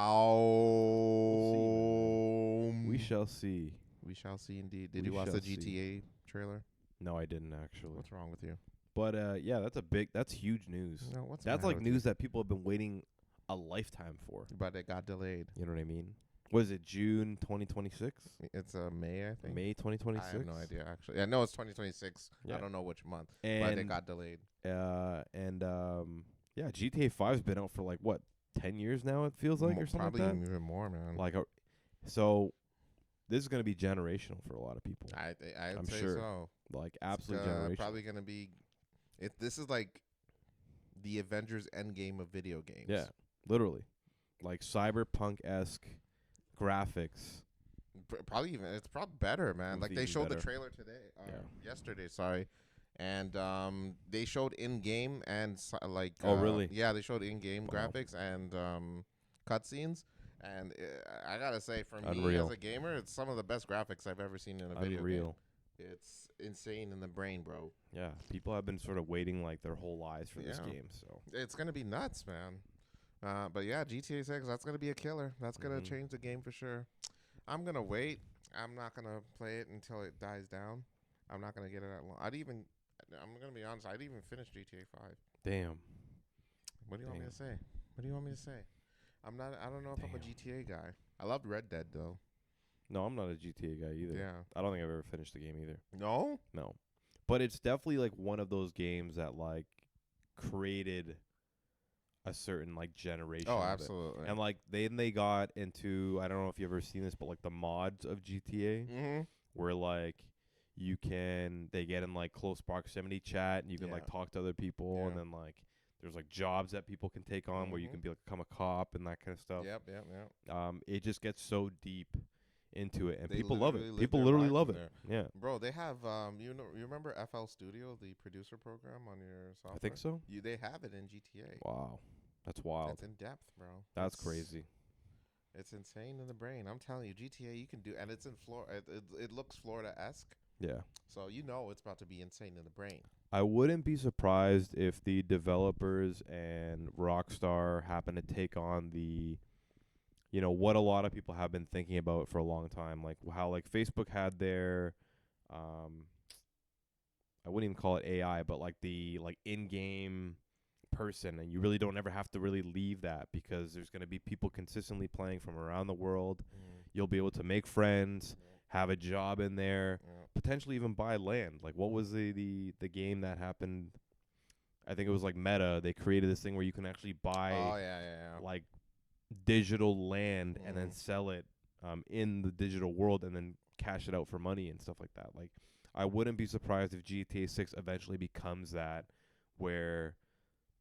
We shall see. We shall see indeed. Did you watch the GTA trailer? No, I didn't actually. What's wrong with you? But yeah, that's huge news. No, what's that's the matter like with news that people have been waiting a lifetime for. But it got delayed. You know what I mean? Was it June 2026? It's May, I think. May 2026? I have no idea, actually. I know it's 2026. Yeah. I don't know which month. And but it got delayed. Yeah, GTA 5's been out for like, what, 10 years now, it feels like, or something like that? Probably even more, man. So this is going to be generational for a lot of people. I'm say sure. So. Like, absolutely generational. Probably going to be... This is like the Avengers Endgame of video games. Yeah, literally. Like cyberpunk-esque graphics. It's probably better, man. Like they showed better. the trailer today, yesterday, sorry, and they showed in-game and oh really? Yeah, they showed in-game graphics and cutscenes, and I gotta say, for me as a gamer, it's some of the best graphics I've ever seen in a video game. It's insane in the brain, bro. Yeah, people have been sort of waiting like their whole lives for this game, so it's gonna be nuts, man. But yeah, GTA 6, that's going to be a killer. That's going to change the game for sure. I'm going to wait. I'm not going to play it until it dies down. I'm not going to get it that long. I'm going to be honest, I'd even finish GTA 5. Damn. What do you want me to say? I don't know if I'm a GTA guy. I loved Red Dead, though. No, I'm not a GTA guy either. Yeah. I don't think I've ever finished the game either. No? No. But it's definitely like one of those games that like created a certain like generation. Oh, absolutely. And like they got into, I don't know if you've ever seen this, but like the mods of GTA, where like they get in like close proximity chat and you can like talk to other people, and then like there's like jobs that people can take on where you can become a cop and that kind of stuff. Yep. It just gets so deep into it, and They people love it. live People their literally lives love in it. there. Yeah. Bro, they have you remember FL Studio, the producer program on your software? I think so. They have it in GTA. Wow. That's wild. It's in depth, bro. That's crazy. It's insane in the brain. I'm telling you, GTA you can do, and it's in Florida. It looks Florida-esque. Yeah. So it's about to be insane in the brain. I wouldn't be surprised if the developers and Rockstar happen to take on the, what a lot of people have been thinking about for a long time, like how like Facebook had their, I wouldn't even call it AI, but like the like in-game person, and you really don't ever have to really leave that because there's going to be people consistently playing from around the world. You'll be able to make friends, have a job in there, potentially even buy land. Like what was the game that happened? I think it was like Meta. They created this thing where you can actually buy like digital land and then sell it in the digital world and then cash it out for money and stuff like that. Like I wouldn't be surprised if GTA 6 eventually becomes that, where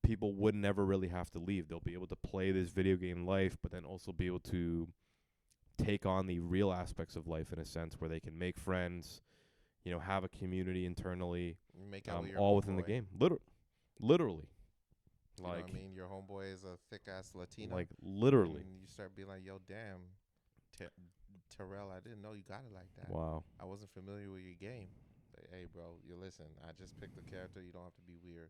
people would never really have to leave. They'll be able to play this video game life, but then also be able to take on the real aspects of life in a sense, where they can make friends, have a community internally, all within the game. Literally. You know what I mean? Your homeboy is a thick-ass Latino. Like, literally. And you start being like, yo, damn, Terrell, I didn't know you got it like that. Wow. I wasn't familiar with your game. Like, hey, bro, you listen, I just picked the character. You don't have to be weird.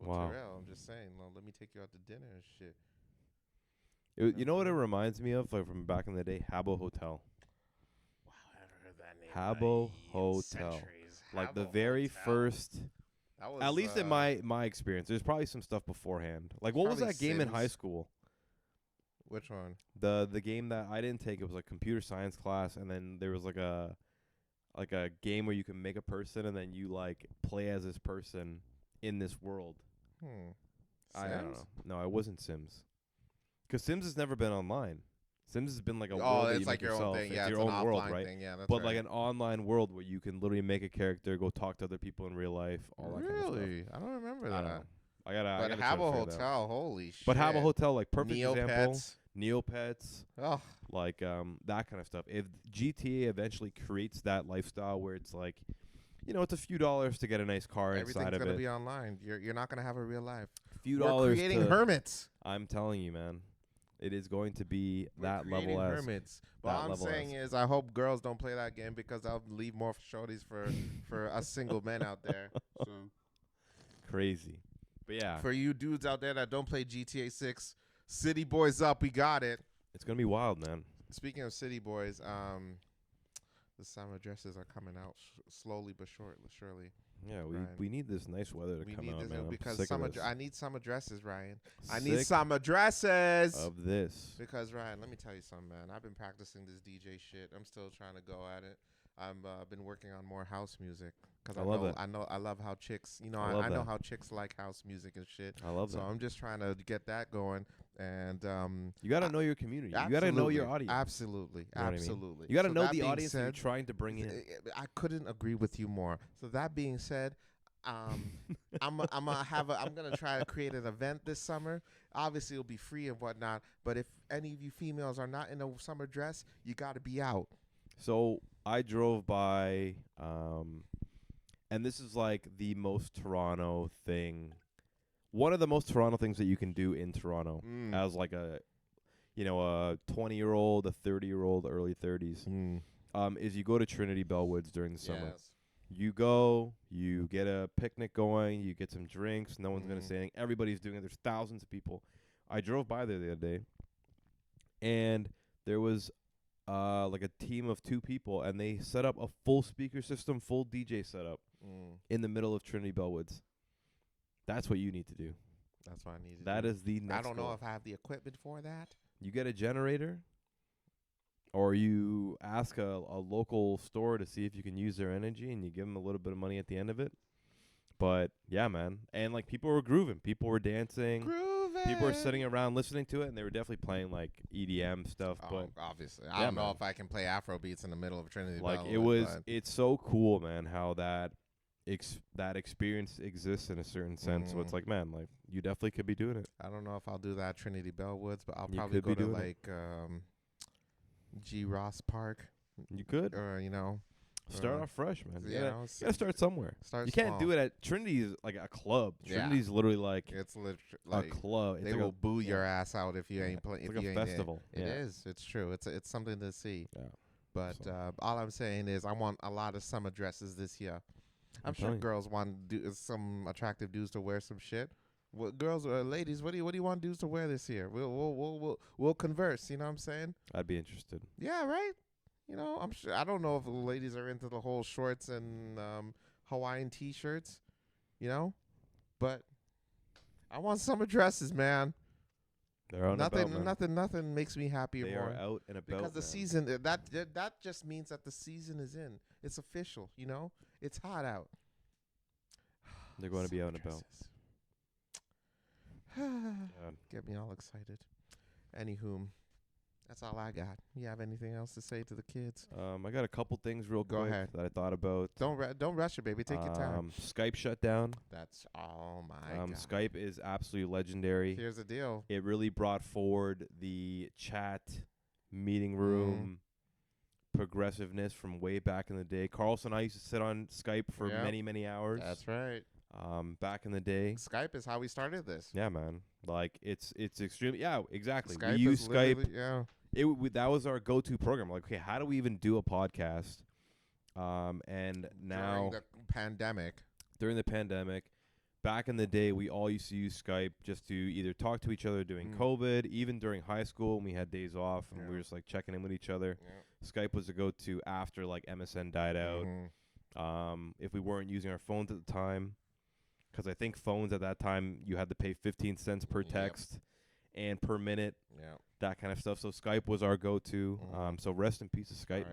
Well, Terrell, I'm just saying, let me take you out to dinner and shit. You know what it reminds me of, like from back in the day? Habbo Hotel. Wow, I haven't heard that name. Habbo Hotel. Like the very first, at least in my experience. There's probably some stuff beforehand. Like what was that game in high school? Which one? The game that I didn't take. It was like computer science class, and then there was like a game where you can make a person and then you like play as this person in this world. I don't know. No, it wasn't Sims. Because Sims has never been online. Sims has been like a Oh, world that it's you like make your own yourself. thing. It's Yeah, your it's an own world, offline right? thing. Yeah, that's But right. like an online world where you can literally make a character, go talk to other people in real life, all that kind of stuff. Really? I don't remember I that. don't know. I gotta But try to have a figure that out. hotel. Holy shit. But have a hotel, like perfect example. Neopets. Neopets, Oh, like that kind of stuff. If GTA eventually creates that lifestyle where it's like, you know, it's a few dollars to get a nice car everything's inside of gonna it. be online. You're not gonna have a real life. Few We're dollars creating to, hermits. I'm telling you, man, it is going to be We're that creating level as hermits. But all I'm saying is, I hope girls don't play that game because I'll leave more shorties for us single men out there. So crazy. But yeah, for you dudes out there that don't play GTA 6, City Boys up. We got it. it's gonna be wild, man. Speaking of City Boys, the summer dresses are coming out slowly but surely. Yeah, Ryan. we need this nice weather to We come need out, this man. I'm because sick of this. I need summer dresses, Ryan. I need Sick summer dresses. of this. Because Ryan, let me tell you something, man. I've been practicing this DJ shit. I'm still trying to go at it. I've been working on more house music because I love it. I love how chicks, you know, I love I know that. how chicks like house music and shit. I love So that. I'm just trying to get that going. And You got to know your community. You got to know your audience. Absolutely, You know what I mean? absolutely. You got to So know that the being audience that you're said, trying to bring in. I couldn't agree with you more. So that being said, I'm gonna try to create an event this summer. Obviously, it'll be free and whatnot. But if any of you females are not in a summer dress, you got to be out. So I drove by, and this is like the most Toronto thing. One of the most Toronto things that you can do in Toronto as like a 20-year-old, a 30-year-old, early 30s, is you go to Trinity Bellwoods during the summer. Yes. You go, you get a picnic going, you get some drinks. No one's going to say anything. Everybody's doing it. There's thousands of people. I drove by there the other day, and there was like a team of 2 people, and they set up a full speaker system, full DJ setup in the middle of Trinity Bellwoods. That's what you need to do. That's what I need to do. That is the next I don't know goal. if I have the equipment for that. You get a generator, or you ask a local store to see if you can use their energy, and you give them a little bit of money at the end of it. But yeah, man, and like people were grooving, people were dancing, people were sitting around listening to it, and they were definitely playing like EDM stuff. But obviously, I don't know if I can play Afro beats in the middle of Trinity. like Bellwood, it's so cool, man, how that experience exists in a certain sense. So it's like, man, like you definitely could be doing it. I don't know if I'll do that at Trinity Bellwoods, but I'll You probably could go be to doing it. like G. Ross Park. You could, or start off fresh, man. You Yeah, gotta start somewhere. Start You can't small. do it at Trinity. Is like a club. Yeah. Trinity's literally like It's a club. It's They like will boo your ass out if you ain't playing. It's If like you a ain't in. festival. It Yeah. is. It's true. It's something to see. Yeah. But So. all I'm saying is I want a lot of summer dresses this year. I'm sure telling you. girls want some attractive dudes to wear some shit. What girls or ladies? What do you want dudes to wear this year? We'll converse. You know what I'm saying? I'd be interested. Yeah, right. You know, I'm sure. I don't know if the ladies are into the whole shorts and Hawaiian t-shirts. You know, but I want summer dresses, man. They're out and about, man. Nothing makes me happier They more. are out and about, Because the man. season that just means that the season is in. It's official, you know? It's hot out. They're going to be out and Summer about. dresses. Get me all excited. Anywho, that's all I got. You have anything else to say to the kids? I got a couple things real Go quick ahead. that I thought about. Don't rush it, baby. Take your time. Skype shut down. That's my God. Skype is absolutely legendary. Here's the deal. It really brought forward the chat meeting room progressiveness from way back in the day. Carlson and I used to sit on Skype for many, many hours. That's right. Back in the day. Skype is how we started this. Yeah, man. Like it's extremely exactly. Skype we use is Skype. literally- Yeah. That was our go-to program. Like, okay, how do we even do a podcast? And now During the pandemic. during the pandemic, back in the day, we all used to use Skype just to either talk to each other during COVID, even during high school when we had days off and we were just like checking in with each other. Skype was the go-to after like MSN died out. If we weren't using our phones at the time, because I think phones at that time you had to pay 15 cents per text and per minute, that kind of stuff. So Skype was our go-to. So rest in peace to Skype,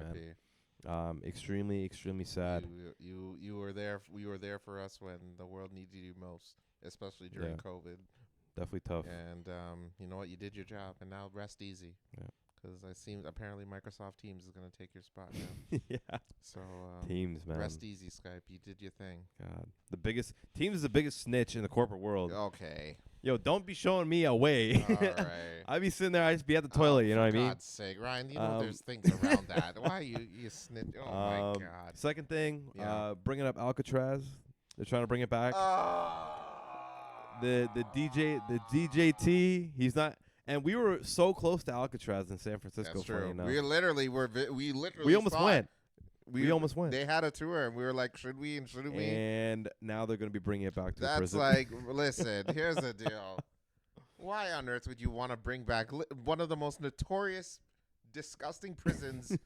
man. Extremely sad. You were there. We were there for us when the world needed you most, especially during COVID. Definitely tough. And you know what? You did your job, and now rest easy. Yeah. because apparently Microsoft Teams is gonna take your spot now. Yeah. So Teams, man. rest easy, Skype. You did your thing. God, Teams is the biggest snitch in the corporate world. Okay. Yo, don't be showing me away. All right. I be sitting there. I just be at the toilet. You know what I mean? For God's sake, Ryan. You know there's things around that. Why you snitch? Oh my God. Second thing, bringing up Alcatraz. They're trying to bring it back. The DJT. He's not. And we were so close to Alcatraz in San Francisco. That's true. Enough. We literally We almost went. We almost went. They had a tour, and we were like, should we and shouldn't we? And now they're going to be bringing it back to the prison. That's like, listen, here's the deal. Why on earth would you want to bring back one of the most notorious, disgusting prisons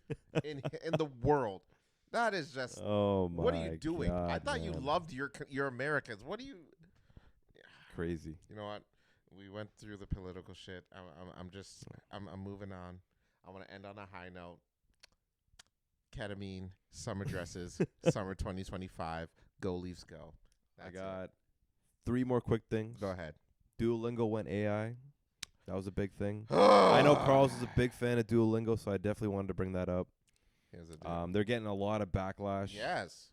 in the world? That is just. Oh my! What are you doing? God, I thought man. you loved your Americans. What do you? Crazy. You know what? We went through the political shit. I'm moving on. I want to end on a high note. Ketamine Sundresses, summer 2025. Go Leafs, go. I got 3 more quick things. Go ahead. Duolingo went AI. That was a big thing. I know Carl's is a big fan of Duolingo, so I definitely wanted to bring that up. They're getting a lot of backlash. Yes.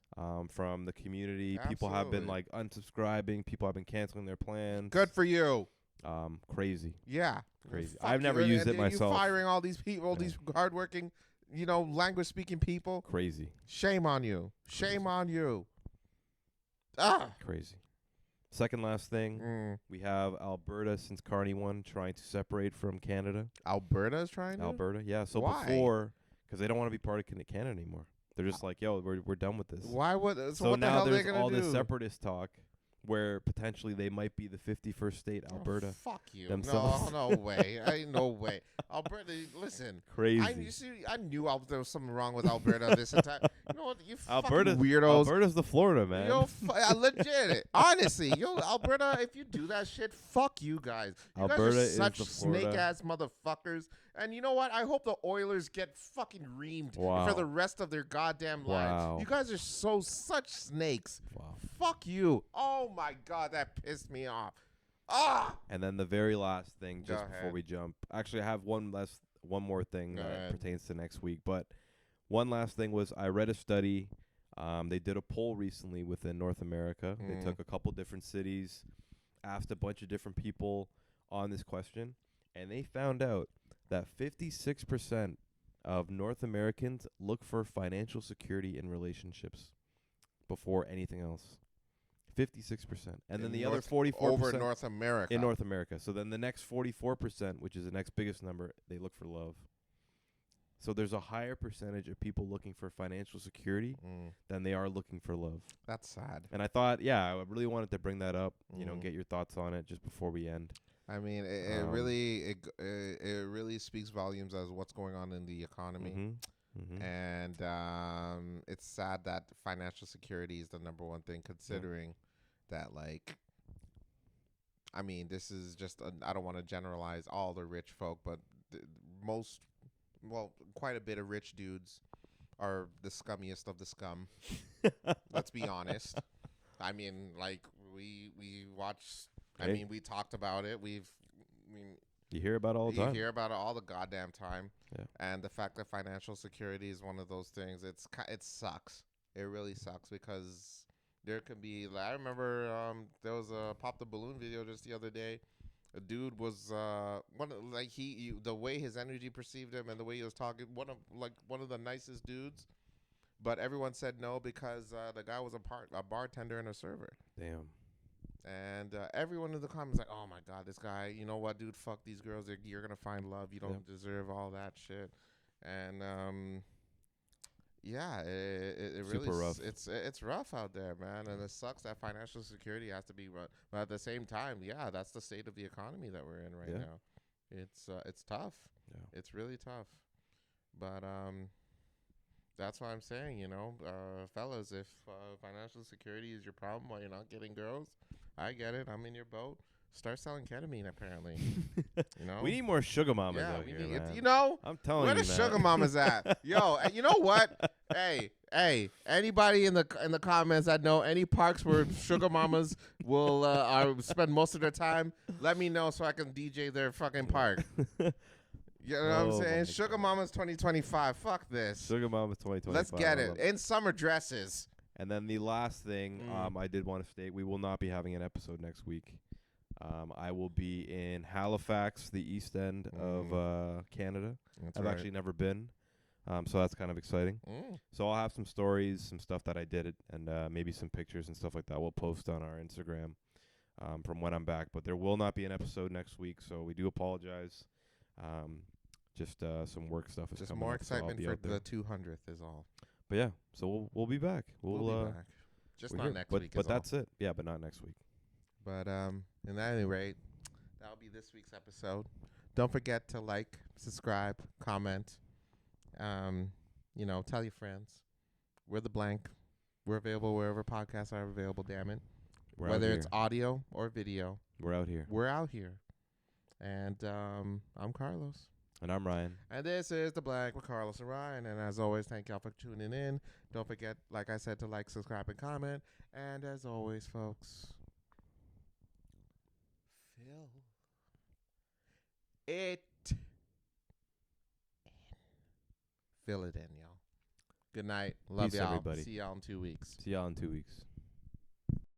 From the community. People have been like unsubscribing. People have been canceling their plans. Good for you. Crazy. Yeah. Crazy. Fuck I've never you. used it myself. You firing all these people, all these hardworking, language speaking people. Crazy. Shame on you. Shame on you. Crazy. Second last thing, we have Alberta, since Carney won, trying to separate from Canada. Alberta's trying to? Alberta, yeah. So why? Before, because they don't want to be part of Canada anymore. They're just like, yo, we're done with this. Why would? So what the now hell there's are they gonna all do? this separatist talk, where potentially they might be the 51st state, Alberta. Fuck you. Themselves. No way. No way. Alberta, listen. Crazy. I knew there was something wrong with Alberta this entire. You know what? You Alberta, fucking weirdos. Alberta's the Florida, man. Legit. Honestly, Alberta, if you do that shit, fuck you guys. You Alberta guys are such is the Florida. snake-ass motherfuckers. And you know what? I hope the Oilers get fucking reamed for the rest of their goddamn lives. You guys are such snakes. Wow. Fuck you. Oh, my God. That pissed me off. And then the very last thing, Go just before ahead. we jump. Actually, I have one more thing that pertains to next week. But one last thing was I read a study. They did a poll recently within North America. They took a couple different cities, asked a bunch of different people on this question, and they found out that 56% of North Americans look for financial security in relationships before anything else. 56%. And then the other 44% over North America. in North America. So then the next 44%, which is the next biggest number, they look for love. So there's a higher percentage of people looking for financial security than they are looking for love. That's sad. And I thought, I really wanted to bring that up, get your thoughts on it just before we end. I mean, it really speaks volumes as what's going on in the economy. And it's sad that financial security is the number one thing, considering that, like, I mean, this is just, I don't want to generalize all the rich folk, but quite a bit of rich dudes are the scummiest of the scum. Let's be honest. I mean, like, we watched, we talked about it. You hear about it all the time. You hear about it all the goddamn time. Yeah. And the fact that financial security is one of those things, it sucks. It really sucks because there can be. I remember there was a Pop the Balloon video just the other day. A dude was the way his energy perceived him and the way he was talking, one of the nicest dudes. But everyone said no because the guy was a bartender and a server. Damn. And everyone in the comments like, oh my God, this guy, you know what, dude, fuck these girls. You're going to find love. You don't deserve all that shit. And it really super rough. It's rough out there, man. And it sucks that financial security has to be run. But at the same time, that's the state of the economy that we're in right now. It's tough. Yeah. It's really tough. But that's why I'm saying, fellas, if financial security is your problem while you're not getting girls, I get it. I'm in your boat. Start selling ketamine, apparently. We need more sugar mamas out here, man. I'm telling you, where the sugar mamas at? Yo, you know what? Hey, anybody in the comments that know any parks where sugar mamas will spend most of their time, let me know so I can DJ their fucking park. You know what I'm saying? Sugar Mommas 2025. Fuck this. Sugar Mommas 2025. Let's get it. In summer dresses. And then the last thing I did want to state, we will not be having an episode next week. I will be in Halifax, the east end of Canada. I've actually never been. So that's kind of exciting. So I'll have some stories, some stuff that I did, and maybe some pictures and stuff like that we'll post on our Instagram from when I'm back. But there will not be an episode next week, so we do apologize. Just some work stuff is just coming more up, excitement so for the 200th is all. But yeah, so we'll be back. We'll be back. Just not next week. But that's it. Yeah, but not next week. But at any rate, that'll be this week's episode. Don't forget to like, subscribe, comment. Tell your friends. We're the Blank. We're available wherever podcasts are available. Damn it. Whether it's audio or video, we're out here. We're out here. And I'm Carlos. And I'm Ryan. And this is The Blank with Carlos and Ryan. And as always, thank y'all for tuning in. Don't forget, like I said, to like, subscribe, and comment. And as always, folks, fill it in, y'all. Good night. Love Peace, y'all. everybody. See y'all in 2 weeks. See y'all in 2 weeks.